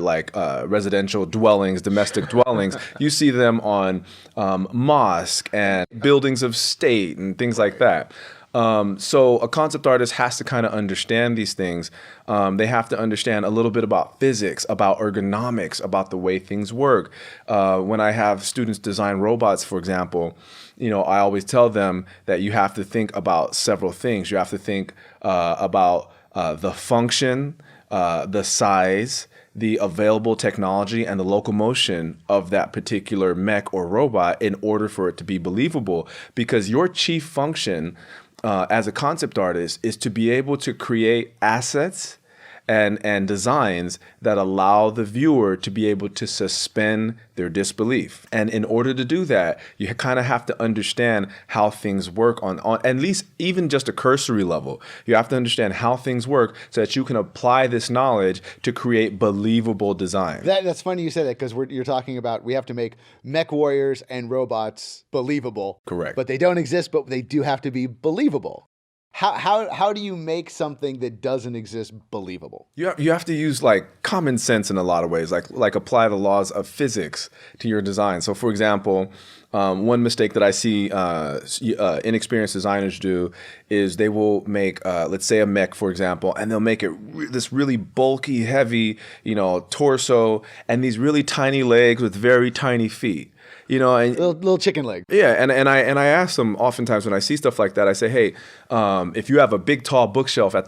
B: residential dwellings, domestic dwellings. You see them on mosque and buildings of state and things like that. So a concept artist has to kind of understand these things. They have to understand a little bit about physics, about ergonomics, about the way things work. When I have students design robots, for example, I always tell them that you have to think about several things. You have to think about the function, the size, the available technology, and the locomotion of that particular mech or robot in order for it to be believable. Because your chief function as a concept artist is to be able to create assets and designs that allow the viewer to be able to suspend their disbelief. And in order to do that, you kind of have to understand how things work on at least even just a cursory level. You have to understand how things work so that you can apply this knowledge to create believable design.
A: That's funny you say that, because you're talking about we have to make mech warriors and robots believable.
B: Correct.
A: But they don't exist, but they do have to be believable. How do you make something that doesn't exist believable?
B: You have to use like common sense in a lot of ways, like apply the laws of physics to your design. So for example, one mistake that I see inexperienced designers do is they will make, let's say a mech, for example, and they'll make it this really bulky, heavy, torso, and these really tiny legs with very tiny feet. And
A: little chicken leg.
B: Yeah, and I ask them oftentimes when I see stuff like that, I say, hey, if you have a big tall bookshelf at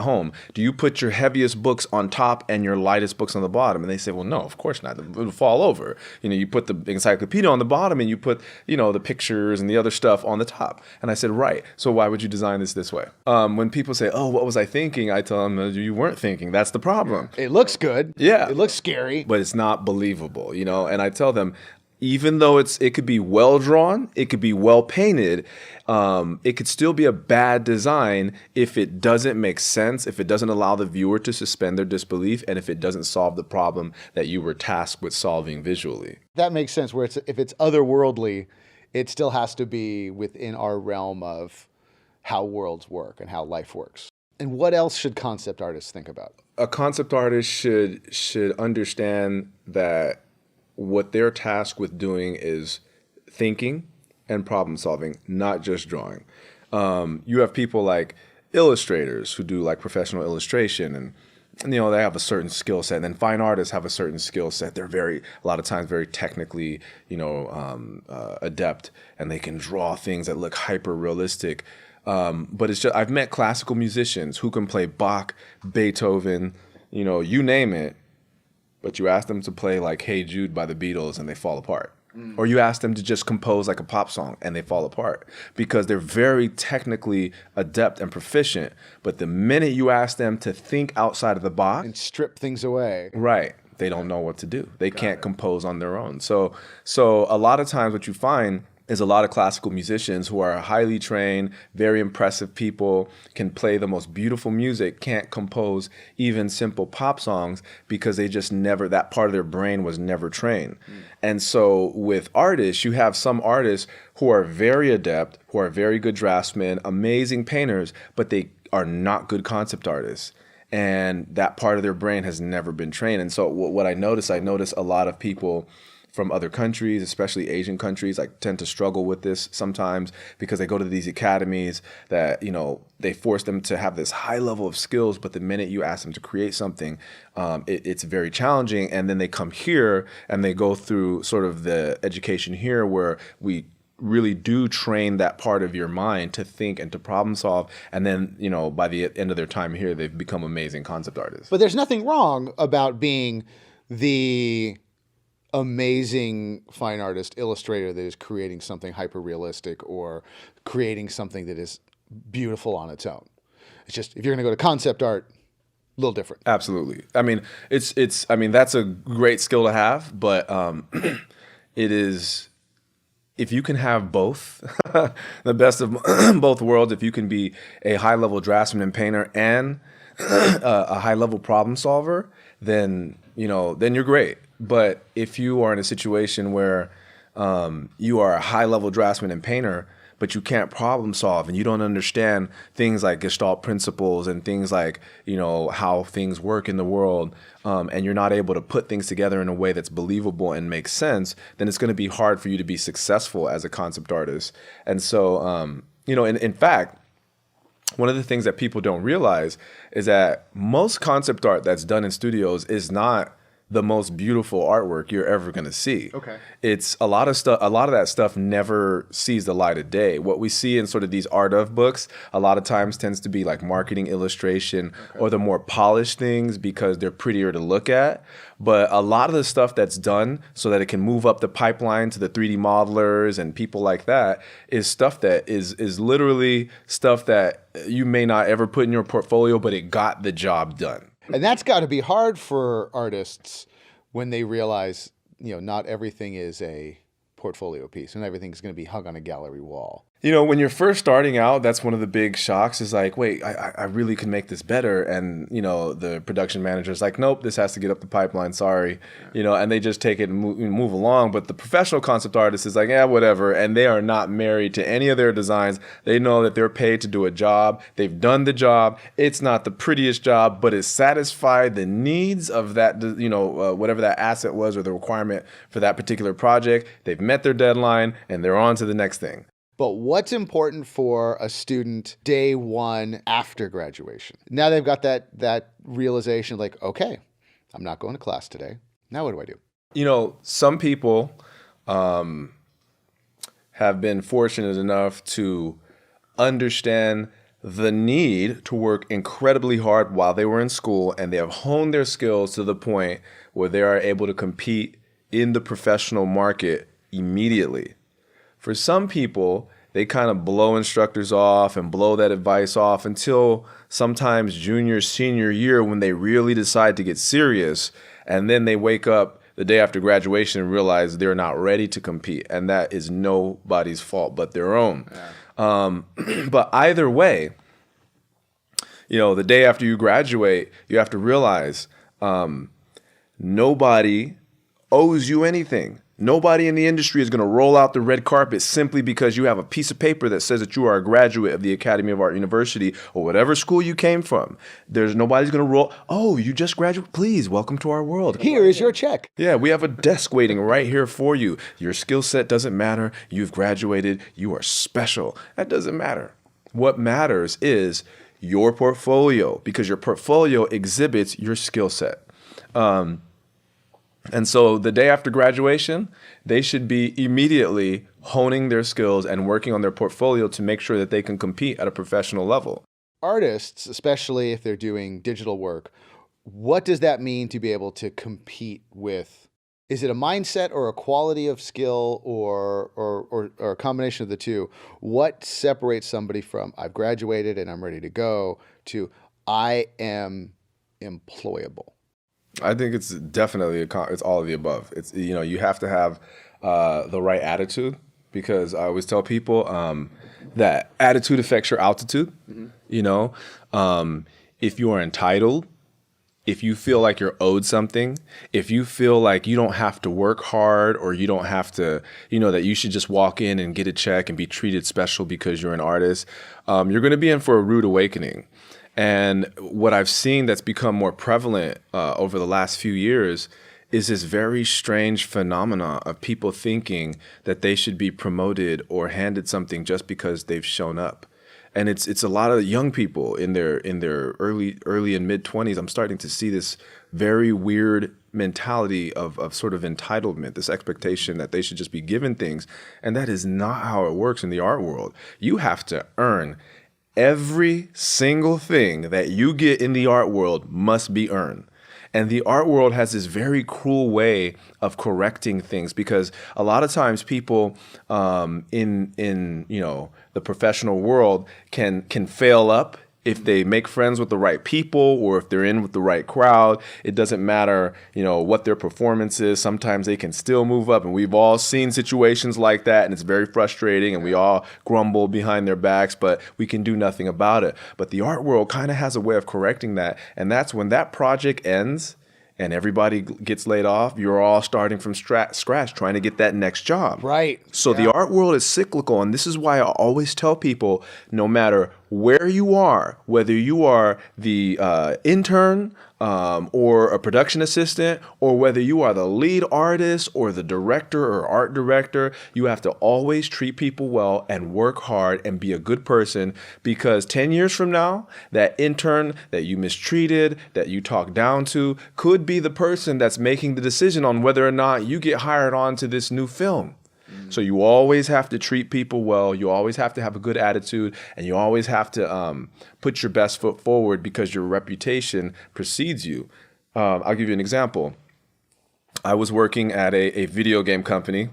B: home, do you put your heaviest books on top and your lightest books on the bottom? And they say, well, no, of course not. It'll fall over. You put the encyclopedia on the bottom and you put the pictures and the other stuff on the top. And I said, right. So why would you design this way? When people say, oh, what was I thinking? I tell them, you weren't thinking. That's the problem.
A: It looks good.
B: Yeah,
A: it looks scary,
B: but it's not believable. And I tell them, even though it could be well drawn, it could be well painted, it could still be a bad design if it doesn't make sense, if it doesn't allow the viewer to suspend their disbelief, and if it doesn't solve the problem that you were tasked with solving visually.
A: That makes sense, where if it's otherworldly, it still has to be within our realm of how worlds work and how life works. And what else should concept artists think about?
B: A concept artist should understand that what they're tasked with doing is thinking and problem solving, not just drawing. You have people like illustrators who do like professional illustration, and they have a certain skill set. And then fine artists have a certain skill set. They're a lot of times very technically, adept, and they can draw things that look hyper realistic. But it's just, I've met classical musicians who can play Bach, Beethoven, you name it. But you ask them to play like Hey Jude by the Beatles and they fall apart. Or you ask them to just compose like a pop song and they fall apart because they're very technically adept and proficient. But the minute you ask them to think outside of the box
A: and strip things away,
B: right, they don't know what to do. They can't compose on their own. So a lot of times what you find is a lot of classical musicians who are highly trained, very impressive people, can play the most beautiful music, can't compose even simple pop songs because they just never, that part of their brain was never trained. And so with artists, you have some artists who are very adept, who are very good draftsmen, amazing painters, but they are not good concept artists. and that part of their brain has never been trained. And so what I notice a lot of people from other countries, especially Asian countries, like tend to struggle with this sometimes because they go to these academies that, they force them to have this high level of skills, but the minute you ask them to create something, it's very challenging. And then they come here and they go through sort of the education here where we really do train that part of your mind to think and to problem solve. And then, by the end of their time here, they've become amazing concept artists.
A: But there's nothing wrong about being the amazing fine artist illustrator that is creating something hyper realistic or creating something that is beautiful on its own. It's just, if you're going to go to concept art, a little different.
B: Absolutely. I mean, that's a great skill to have, but it is, if you can have both, the best of both worlds, if you can be a high level draftsman and painter and a high level problem solver, then you're great. But if you are in a situation where you are a high-level draftsman and painter, but you can't problem solve and you don't understand things like Gestalt principles and things like, how things work in the world, and you're not able to put things together in a way that's believable and makes sense, then it's going to be hard for you to be successful as a concept artist. And so, in fact, one of the things that people don't realize is that most concept art that's done in studios is not the most beautiful artwork you're ever going to see.
A: Okay.
B: It's a lot of that stuff never sees the light of day. What we see in sort of these art of books a lot of times tends to be like marketing illustration or the more polished things because they're prettier to look at. But a lot of the stuff that's done so that it can move up the pipeline to the 3D modelers and people like that is stuff that is literally stuff that you may not ever put in your portfolio, but it got the job done.
A: And that's got to be hard for artists when they realize, not everything is a portfolio piece and everything's going to be hung on a gallery wall.
B: When you're first starting out, that's one of the big shocks is like, wait, I really can make this better. And, the production manager's like, nope, this has to get up the pipeline. Sorry. And they just take it and move along. But the professional concept artist is like, yeah, whatever. And they are not married to any of their designs. They know that they're paid to do a job. They've done the job. It's not the prettiest job, but it satisfied the needs of that, whatever that asset was or the requirement for that particular project. They've met their deadline and they're on to the next thing.
A: But what's important for a student day one after graduation? Now they've got that realization like, okay, I'm not going to class today. Now what do I do?
B: Some people have been fortunate enough to understand the need to work incredibly hard while they were in school, and they have honed their skills to the point where they are able to compete in the professional market immediately. For some people, they kind of blow instructors off and blow that advice off until sometimes junior, senior year when they really decide to get serious. And then they wake up the day after graduation and realize they're not ready to compete. And that is nobody's fault but their own. Yeah. But either way, the day after you graduate, you have to realize nobody owes you anything. Nobody in the industry is going to roll out the red carpet simply because you have a piece of paper that says that you are a graduate of the Academy of Art University or whatever school you came from. Nobody's going to roll, oh, you just graduated? Please, welcome to our world.
A: Here is your check.
B: Yeah, we have a desk waiting right here for you. Your skill set doesn't matter. You've graduated. You are special. That doesn't matter. What matters is your portfolio, because your portfolio exhibits your skill set. And so the day after graduation, they should be immediately honing their skills and working on their portfolio to make sure that they can compete at a professional level.
A: Artists, especially if they're doing digital work, what does that mean to be able to compete with? Is it a mindset or a quality of skill or a combination of the two? What separates somebody from I've graduated and I'm ready to go to I am employable?
B: I think it's definitely it's all of the above. It's you have to have the right attitude, because I always tell people that attitude affects your altitude. Mm-hmm. If you are entitled, if you feel like you're owed something, if you feel like you don't have to work hard or you don't have to, that you should just walk in and get a check and be treated special because you're an artist, you're going to be in for a rude awakening. And what I've seen that's become more prevalent over the last few years is this very strange phenomena of people thinking that they should be promoted or handed something just because they've shown up. And it's a lot of young people in their early and mid 20s. I'm starting to see this very weird mentality of sort of entitlement, this expectation that they should just be given things. And that is not how it works in the art world. You have to earn. Every single thing that you get in the art world must be earned. And the art world has this very cruel way of correcting things, because a lot of times people in the professional world can fail up if they make friends with the right people, or if they're in with the right crowd. It doesn't matter, what their performance is. Sometimes they can still move up, and we've all seen situations like that, and it's very frustrating, and we all grumble behind their backs, but we can do nothing about it. But the art world kind of has a way of correcting that, and that's when that project ends and everybody gets laid off, you're all starting from scratch trying to get that next job.
A: Right.
B: So the art world is cyclical, and this is why I always tell people, no matter where you are, whether you are the intern or a production assistant, or whether you are the lead artist or the director or art director, you have to always treat people well and work hard and be a good person, because 10 years from now, that intern that you mistreated, that you talked down to, could be the person that's making the decision on whether or not you get hired on to this new film. So you always have to treat people well. You always have to have a good attitude, and you always have to put your best foot forward, because your reputation precedes you. I'll give you an example. I was working at a video game company,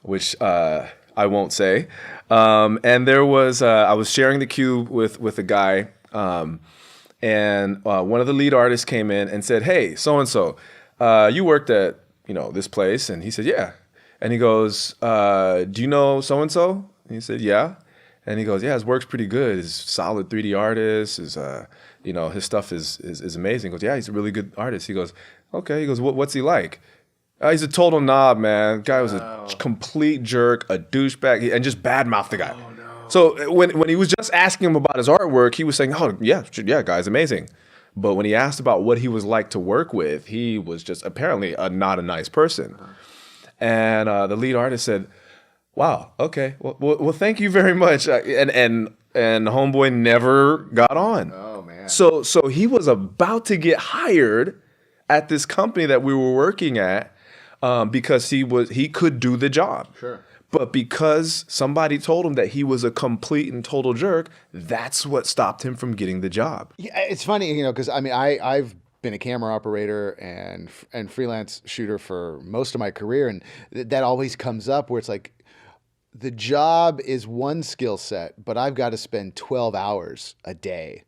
B: which I won't say. And there was I was sharing the cube with a guy, and one of the lead artists came in and said, "Hey, so-and-so, you worked at this place?" And he said, "Yeah." And he goes, "Do you know so-and-so?" And he said, "Yeah." And he goes, "Yeah, his work's pretty good. He's a solid 3D artist. His stuff is amazing." He goes, "Yeah, he's a really good artist." He goes, "Okay." He goes, "What's he like?" He's a total knob, man. Guy was a complete jerk, a douchebag, and just badmouthed the guy. Oh, no. So when he was just asking him about his artwork, he was saying, "Oh, yeah, guy's amazing." But when he asked about what he was like to work with, he was just apparently not a nice person. And the lead artist said, "Wow, okay, well, thank you very much." And homeboy never got on.
A: Oh man.
B: So he was about to get hired at this company that we were working at, because he could do the job.
A: Sure.
B: But because somebody told him that he was a complete and total jerk, that's what stopped him from getting the job.
A: Yeah, it's funny, because I've been a camera operator and freelance shooter for most of my career, and that always comes up where it's like, the job is one skill set, but I've got to spend 12 hours a day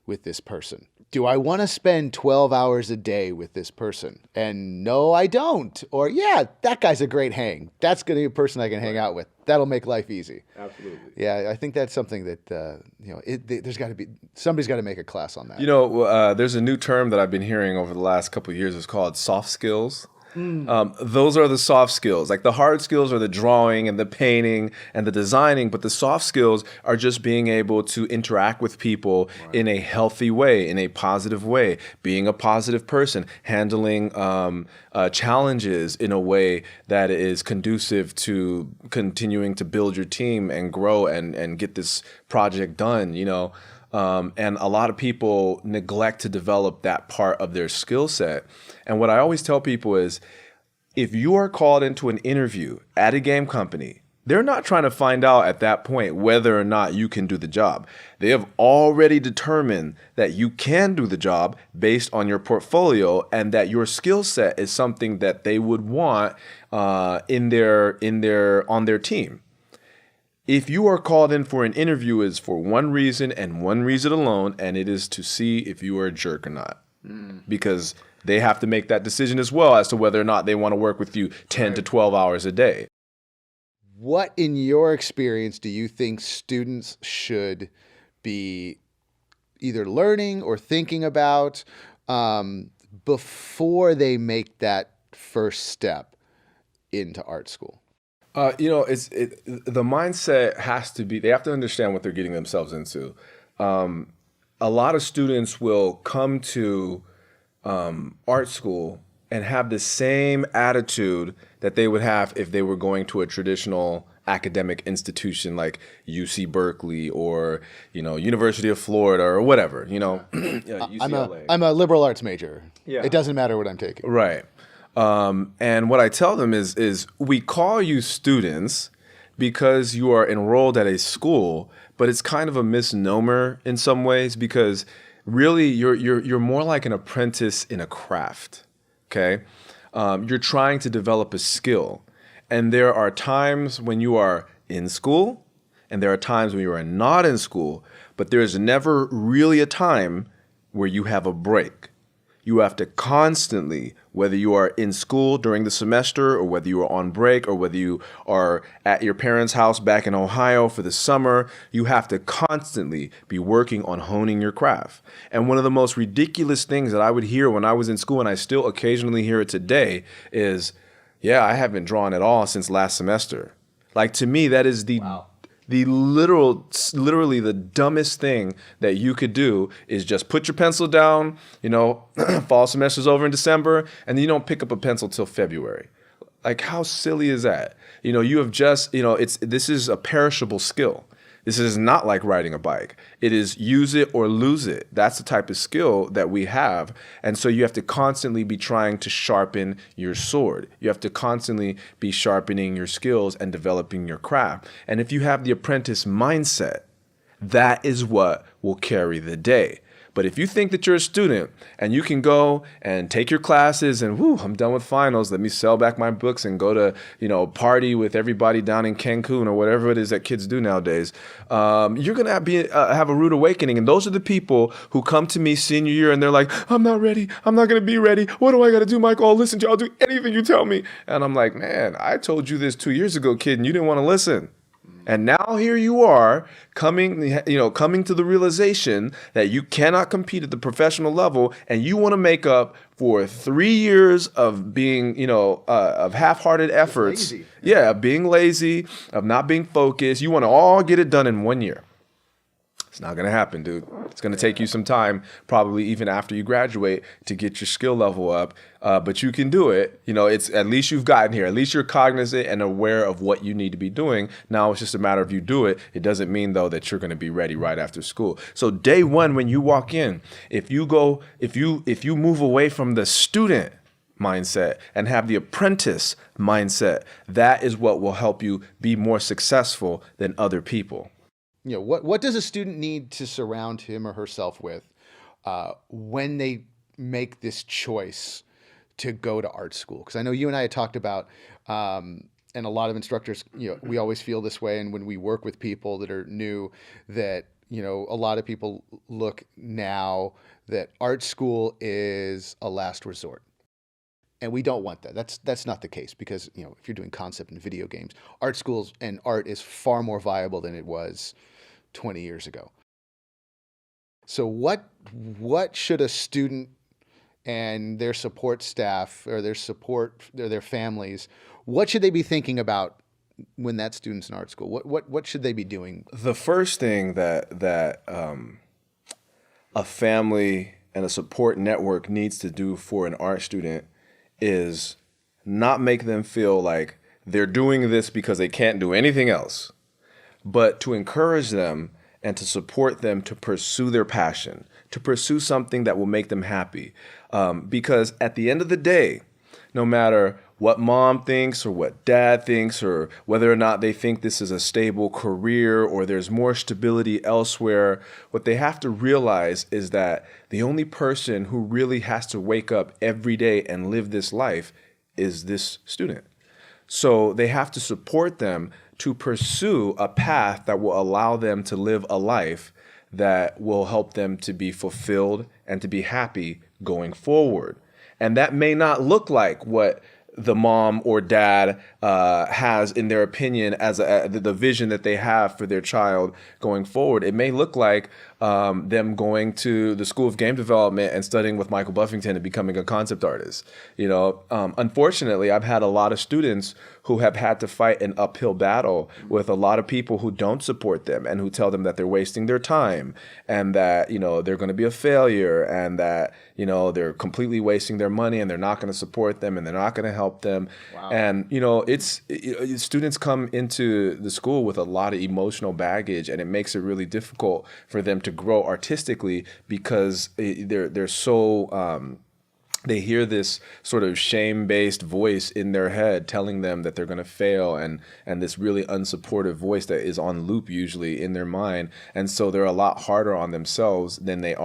A: with this person. Do I want to spend 12 hours a day with this person? And no, I don't. Or yeah, that guy's a great hang. That's going to be a person I can hang out with. That'll make life easy.
B: Absolutely.
A: Yeah, I think that's something that there's got to be, somebody's got to make a class on that.
B: There's a new term that I've been hearing over the last couple of years. It's called soft skills. Those are the soft skills. Like the hard skills are the drawing and the painting and the designing, but the soft skills are just being able to interact with people in a healthy way, in a positive way, being a positive person, handling challenges in a way that is conducive to continuing to build your team and grow and get this project done, and a lot of people neglect to develop that part of their skill set. And what I always tell people is, if you are called into an interview at a game company, they're not trying to find out at that point whether or not you can do the job. They have already determined that you can do the job based on your portfolio, and that your skill set is something that they would want on their team. If you are called in for an interview, it's for one reason and one reason alone, and it is to see if you are a jerk or not. Because they have to make that decision as well as to whether or not they want to work with you 10 to 12 hours a day.
A: What, in your experience, do you think students should be either learning or thinking about before they make that first step into art school?
B: The mindset has to be, they have to understand what they're getting themselves into. a lot of students will come to art school and have the same attitude that they would have if they were going to a traditional academic institution like UC Berkeley or, University of Florida or whatever, UCLA.
A: I'm a liberal arts major.
B: Yeah.
A: It doesn't matter what I'm taking.
B: Right. And what I tell them is we call you students because you are enrolled at a school, but it's kind of a misnomer in some ways because really you're more like an apprentice in a craft. Okay. You're trying to develop a skill. And there are times when you are in school and there are times when you are not in school, but there is never really a time where you have a break. You have to constantly, whether you are in school during the semester or whether you are on break or whether you are at your parents' house back in Ohio for the summer, you have to constantly be working on honing your craft. And one of the most ridiculous things that I would hear when I was in school, and I still occasionally hear it today, is, yeah, I haven't drawn at all since last semester. Like, to me, that is literally the dumbest thing that you could do is just put your pencil down, fall semester's over in December, and then you don't pick up a pencil till February. Like, how silly is that? You have just, this is a perishable skill. This is not like riding a bike. It is use it or lose it. That's the type of skill that we have. And so you have to constantly be trying to sharpen your sword. You have to constantly be sharpening your skills and developing your craft. And if you have the apprentice mindset, that is what will carry the day. But if you think that you're a student and you can go and take your classes and, I'm done with finals, let me sell back my books and go to, party with everybody down in Cancun or whatever it is that kids do nowadays, you're going to have a rude awakening. And those are the people who come to me senior year and they're like, I'm not ready. I'm not going to be ready. What do I got to do, Michael? I'll listen to you. I'll do anything you tell me. And I'm like, man, I told you this 2 years ago, kid, and you didn't want to listen. And now here you are coming to the realization that you cannot compete at the professional level and you want to make up for 3 years of being, of half-hearted efforts.
A: Lazy.
B: Yeah, being lazy, of not being focused. You want to all get it done in 1 year. It's not going to happen, dude. It's going to take you some time, probably even after you graduate, to get your skill level up. But you can do it. It's at least you've gotten here. At least you're cognizant and aware of what you need to be doing. Now it's just a matter of you do it. It doesn't mean, though, that you're going to be ready right after school. So day one, when you walk in, if you move away from the student mindset and have the apprentice mindset, that is what will help you be more successful than other people.
A: What does a student need to surround him or herself with when they make this choice to go to art school? Because I know you and I had talked about, and a lot of instructors, we always feel this way. And when we work with people that are new, that, a lot of people look now that art school is a last resort. And we don't want that. That's not the case because, if you're doing concept and video games, art schools and art is far more viable than it was 20 years ago. So what should a student and their support staff or their families, what should they be thinking about when that student's in art school? What should they be doing?
B: The first thing that a family and a support network needs to do for an art student is not make them feel like they're doing this because they can't do anything else, but to encourage them and to support them to pursue their passion, to pursue something that will make them happy. Because at the end of the day, no matter what mom thinks or what dad thinks or whether or not they think this is a stable career or there's more stability elsewhere, what they have to realize is that the only person who really has to wake up every day and live this life is this student. So they have to support them to pursue a path that will allow them to live a life that will help them to be fulfilled and to be happy going forward. And that may not look like what the mom or dad has in their opinion as the vision that they have for their child going forward. It may look like them going to the School of Game Development and studying with Michael Buffington and becoming a concept artist. Unfortunately, I've had a lot of students who have had to fight an uphill battle with a lot of people who don't support them and who tell them that they're wasting their time and that, they're going to be a failure and that, they're completely wasting their money and they're not going to support them and they're not going to help them. Wow. And, students come into the school with a lot of emotional baggage, and it makes it really difficult for them to grow artistically because they're so they hear this sort of shame-based voice in their head telling them that they're going to fail, and this really unsupportive voice that is on loop usually in their mind. And so they're a lot harder on themselves than they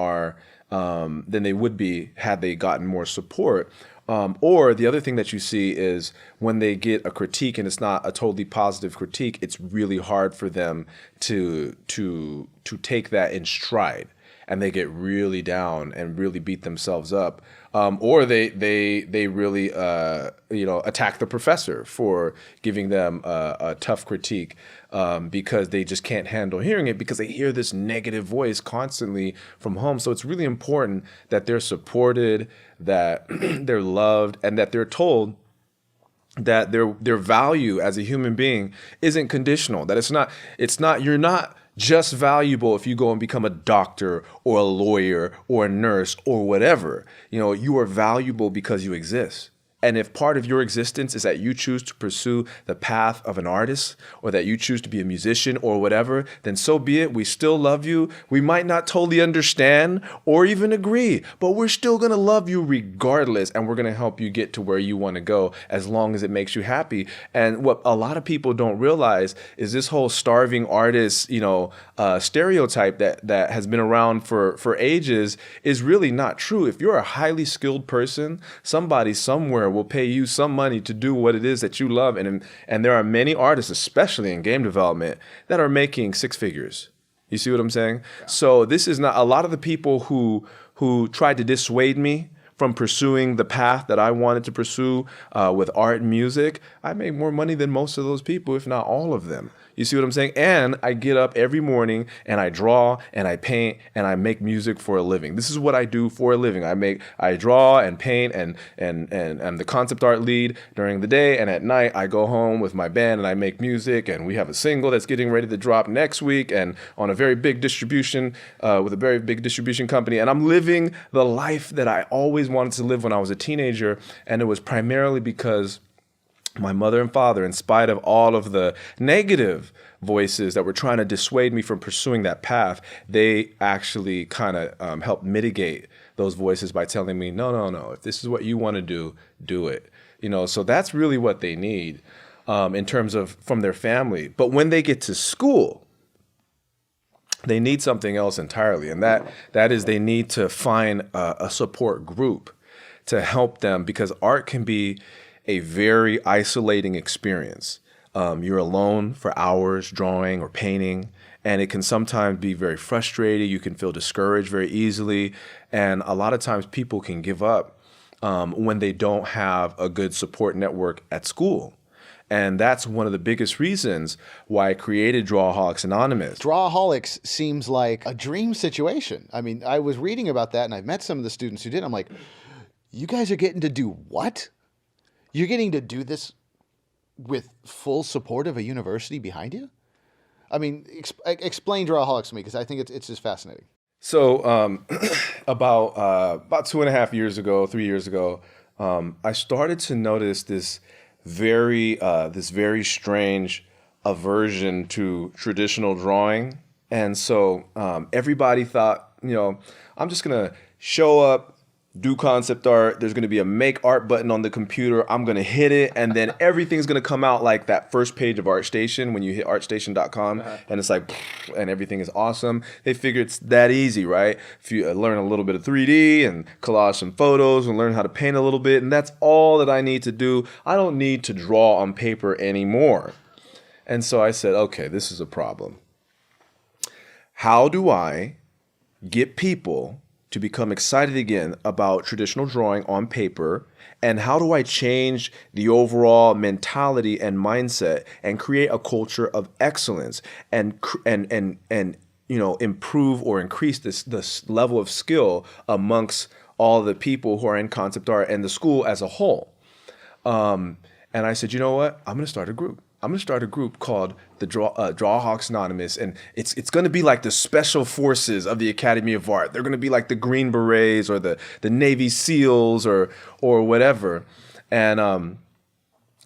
B: would be had they gotten more support. Or the other thing that you see is when they get a critique and it's not a totally positive critique, it's really hard for them to take that in stride, and they get really down and really beat themselves up. Or they really attack the professor for giving them a tough critique because they just can't handle hearing it because they hear this negative voice constantly from home. So it's really important that they're supported, that they're loved, and that they're told that their value as a human being isn't conditional. That you're not just valuable if you go and become a doctor or a lawyer or a nurse or whatever. You are valuable because you exist. And if part of your existence is that you choose to pursue the path of an artist or that you choose to be a musician or whatever, then so be it. We still love you. We might not totally understand or even agree, but we're still going to love you regardless. And we're going to help you get to where you want to go as long as it makes you happy. And what a lot of people don't realize is this whole starving artist, stereotype that has been around for ages is really not true. If you're a highly skilled person, somebody somewhere will pay you some money to do what it is that you love. And there are many artists, especially in game development, that are making six figures. You see what I'm saying? Yeah. So this is not a lot of the people who tried to dissuade me from pursuing the path that I wanted to pursue with art and music. I make more money than most of those people, if not all of them. You see what I'm saying? And I get up every morning and I draw and I paint and I make music for a living. This is what I do for a living. I draw and paint and I'm the concept art lead during the day, and at night I go home with my band and I make music, and we have a single that's getting ready to drop next week and on a very big distribution with a very big distribution company. And I'm living the life that I always wanted to live when I was a teenager, and it was primarily because my mother and father, in spite of all of the negative voices that were trying to dissuade me from pursuing that path, they actually kind of helped mitigate those voices by telling me, no, if this is what you want to do, do it. So that's really what they need in terms of from their family. But when they get to school, they need something else entirely, and that is they need to find a support group to help them, because art can be a very isolating experience. You're alone for hours drawing or painting, and it can sometimes be very frustrating. You can feel discouraged very easily, and a lot of times people can give up when they don't have a good support network at school. And that's one of the biggest reasons why I created Drawaholics Anonymous.
A: Drawaholics seems like a dream situation. I mean, I was reading about that, and I've met some of the students who did. I'm like, you guys are getting to do what? You're getting to do this with full support of a university behind you? I mean, explain Drawaholics to me, because I think it's just fascinating.
B: So about 2.5 years ago, 3 years ago, I started to notice this very strange aversion to traditional drawing. And so everybody thought, I'm just going to show up, do concept art. There's going to be a make art button on the computer. I'm going to hit it, and then everything's going to come out like that first page of ArtStation when you hit artstation.com, and it's like, and everything is awesome. They figure it's that easy, right? If you learn a little bit of 3D and collage some photos and learn how to paint a little bit, and that's all that I need to do. I don't need to draw on paper anymore. And so I said, okay, this is a problem. How do I get people to become excited again about traditional drawing on paper, and how do I change the overall mentality and mindset and create a culture of excellence and improve or increase this level of skill amongst all the people who are in concept art and the school as a whole. And I said, you know what? I'm going to start a group. I'm going to start a group called the Drawaholics Anonymous, and it's going to be like the special forces of the Academy of Art. They're going to be like the Green Berets or the Navy SEALs or whatever. And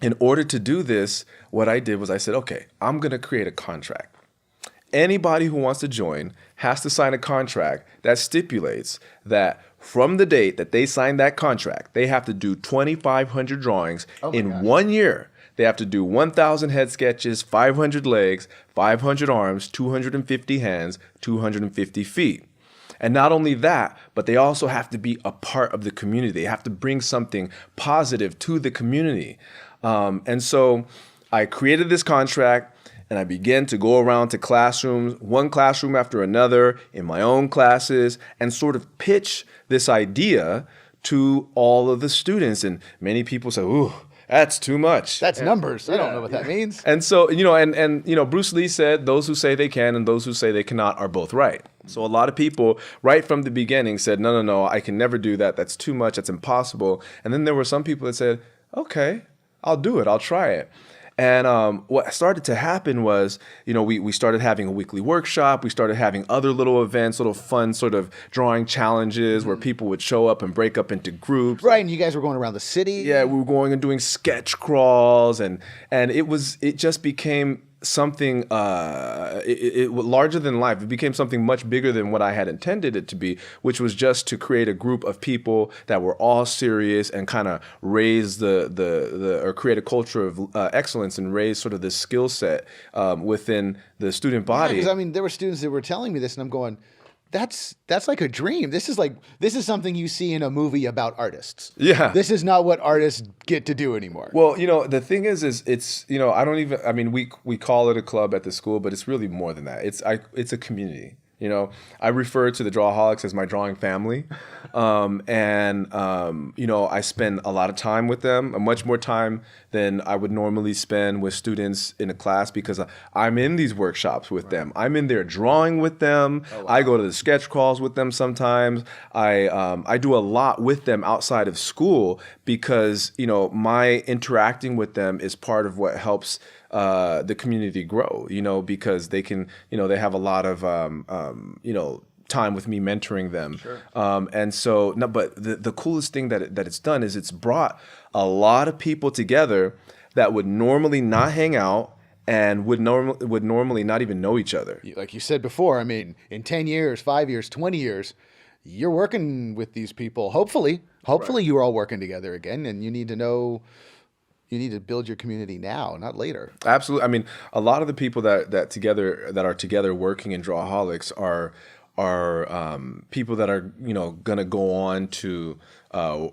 B: in order to do this, what I did was I said, okay, I'm going to create a contract. Anybody who wants to join has to sign a contract that stipulates that from the date that they sign that contract, they have to do 2,500 drawings in 1 year. They have to do 1,000 head sketches, 500 legs, 500 arms, 250 hands, 250 feet. And not only that, but they also have to be a part of the community. They have to bring something positive to the community. And so I created this contract, and I began to go around to classrooms, one classroom after another, in my own classes, and sort of pitch this idea to all of the students. And many people say, ooh, that's too much.
A: That's numbers. I don't know what that means.
B: And so, and Bruce Lee said, those who say they can and those who say they cannot are both right. So a lot of people right from the beginning said, no, I can never do that. That's too much. That's impossible. And then there were some people that said, okay, I'll do it. I'll try it. And what started to happen was, we started having a weekly workshop. We started having other little events, little fun sort of drawing challenges where people would show up and break up into groups.
A: Right, and you guys were going around the city.
B: Yeah, we were going and doing sketch crawls, and it just became something larger than life. It became something much bigger than what I had intended it to be, which was just to create a group of people that were all serious and kind of raise or create a culture of excellence and raise sort of this skill set within the student body.
A: Because there were students that were telling me this, and I'm going, that's like a dream. This is something you see in a movie about artists. Yeah. This is not what artists get to do anymore.
B: Well, the thing is it's, we call it a club at the school, but it's really more than that. It's a community. I refer to the Drawaholics as my drawing family. I spend a lot of time with them, much more time than I would normally spend with students in a class because I'm in these workshops with them. I'm in there drawing with them. Oh, wow. I go to the sketch crawls with them sometimes. I do a lot with them outside of school because, my interacting with them is part of what helps the community grow, because they can, they have a lot of, time with me mentoring them. Sure. But the coolest thing that it's done is it's brought a lot of people together that would normally not hang out and would normally not even know each other.
A: Like you said before, in 10 years, 5 years, 20 years, you're working with these people. Hopefully right. You're all working together again, and you need to build your community now, not later.
B: Absolutely. A lot of the people that are together working in Drawaholics are people that are going to go on to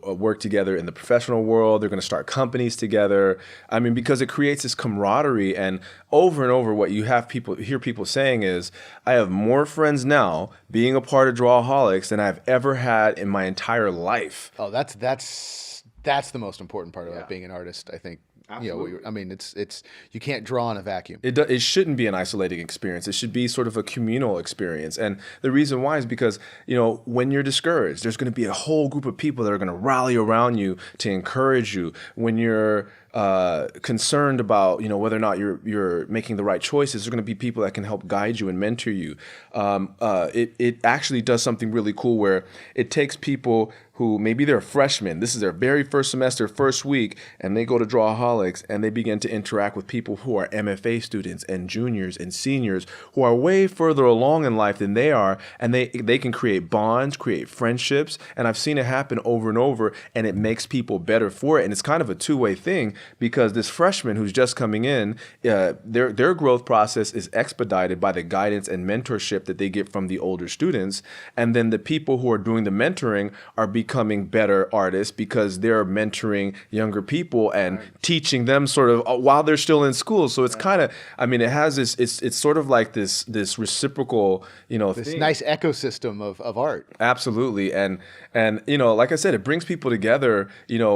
B: work together in the professional world. They're going to start companies together. Because it creates this camaraderie, and over what you hear people saying is, I have more friends now being a part of Drawaholics than I've ever had in my entire life.
A: Oh, that's the most important part about being an artist, I think. Absolutely. It's you can't draw in a vacuum.
B: It shouldn't be an isolating experience. It should be sort of a communal experience. And the reason why is because, when you're discouraged, there's going to be a whole group of people that are going to rally around you to encourage you. When you're concerned about whether or not you're making the right choices, there's going to be people that can help guide you and mentor you. It actually does something really cool where it takes people who maybe they're freshmen, this is their very first semester, first week, and they go to Drawaholics and they begin to interact with people who are MFA students and juniors and seniors who are way further along in life than they are, and they can create bonds, create friendships, and I've seen it happen over and over, and it makes people better for it. And it's kind of a two-way thing, because this freshman who's just coming in, their growth process is expedited by the guidance and mentorship that they get from the older students, and then the people who are doing the mentoring are becoming better artists because they're mentoring younger people and teaching them sort of while they're still in school. So it's kind of, it has this, it's sort of like this reciprocal,
A: this
B: thing.
A: Nice ecosystem of art.
B: Absolutely. And like I said, it brings people together,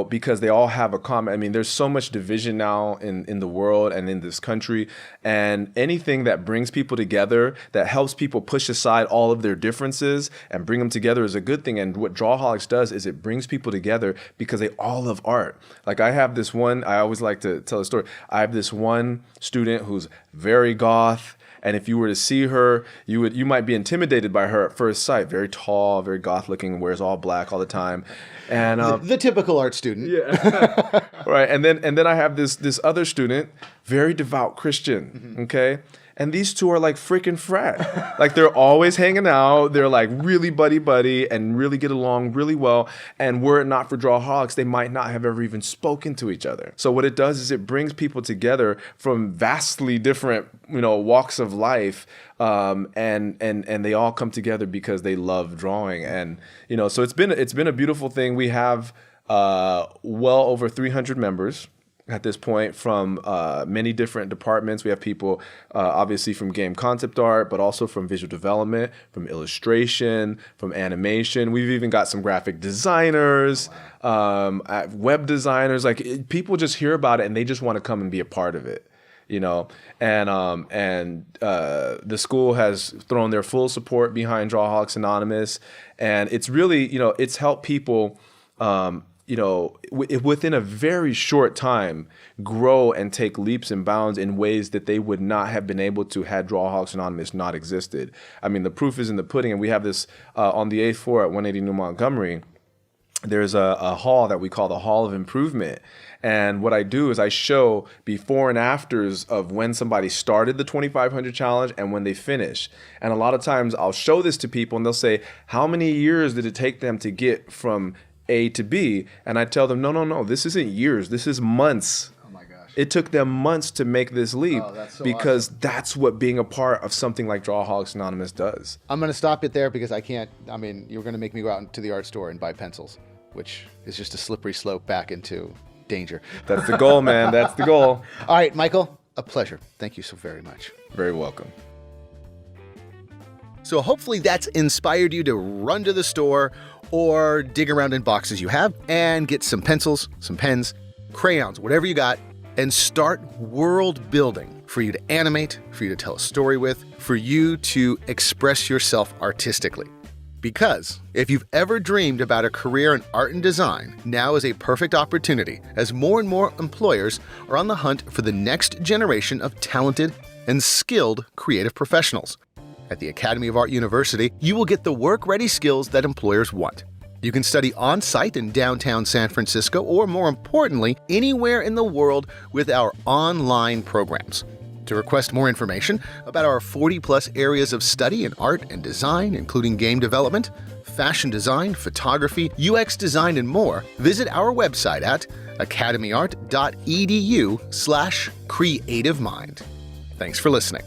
B: because they all have a common, there's so much division now in the world and in this country. And anything that brings people together, that helps people push aside all of their differences and bring them together is a good thing. And what Drawaholics does is it brings people together because they all love art. Like I have this one, I always like to tell a story. I have this one student who's very goth. And if you were to see her, you might be intimidated by her at first sight. Very tall, very goth looking, wears all black all the time. And
A: the typical art student.
B: Yeah. Right. And then I have this other student, very devout Christian. Okay. And these two are like freaking frat. Like they're always hanging out. They're like really buddy and really get along really well. And were it not for Drawaholics, they might not have ever even spoken to each other. So what it does is it brings people together from vastly different, walks of life. And they all come together because they love drawing. And, so it's been a beautiful thing. We have well over 300 members at this point from many different departments. We have people obviously from game concept art, but also from visual development, from illustration, from animation. We've even got some graphic designers, web designers. Like people just hear about it and they just want to come and be a part of it. And the school has thrown their full support behind Drawaholics Anonymous, and it's really, it's helped people within a very short time, grow and take leaps and bounds in ways that they would not have been able to had Drawaholics Anonymous not existed. I mean, the proof is in the pudding, and we have this on the 8th floor at 180 New Montgomery. There's a hall that we call the Hall of Improvement. And what I do is I show before and afters of when somebody started the 2500 challenge and when they finish. And a lot of times I'll show this to people and they'll say, how many years did it take them to get from A to B? And I tell them, no, this isn't years, this is months.
A: Oh my gosh.
B: It took them months to make this leap because awesome. That's what being a part of something like Drawaholics Anonymous does.
A: I'm going to stop it there because you're going to make me go out into the art store and buy pencils, which is just a slippery slope back into danger.
B: That's the goal, man. That's the goal.
A: All right, Michael, a pleasure. Thank you so very much.
B: Very welcome.
A: So hopefully that's inspired you to run to the store or dig around in boxes you have and get some pencils, some pens, crayons, whatever you got, and start world building for you to animate, for you to tell a story with, for you to express yourself artistically. Because if you've ever dreamed about a career in art and design, now is a perfect opportunity as more and more employers are on the hunt for the next generation of talented and skilled creative professionals. At the Academy of Art University, you will get the work-ready skills that employers want. You can study on-site in downtown San Francisco or, more importantly, anywhere in the world with our online programs. To request more information about our 40-plus areas of study in art and design, including game development, fashion design, photography, UX design, and more, visit our website at academyart.edu/creativemind. Thanks for listening.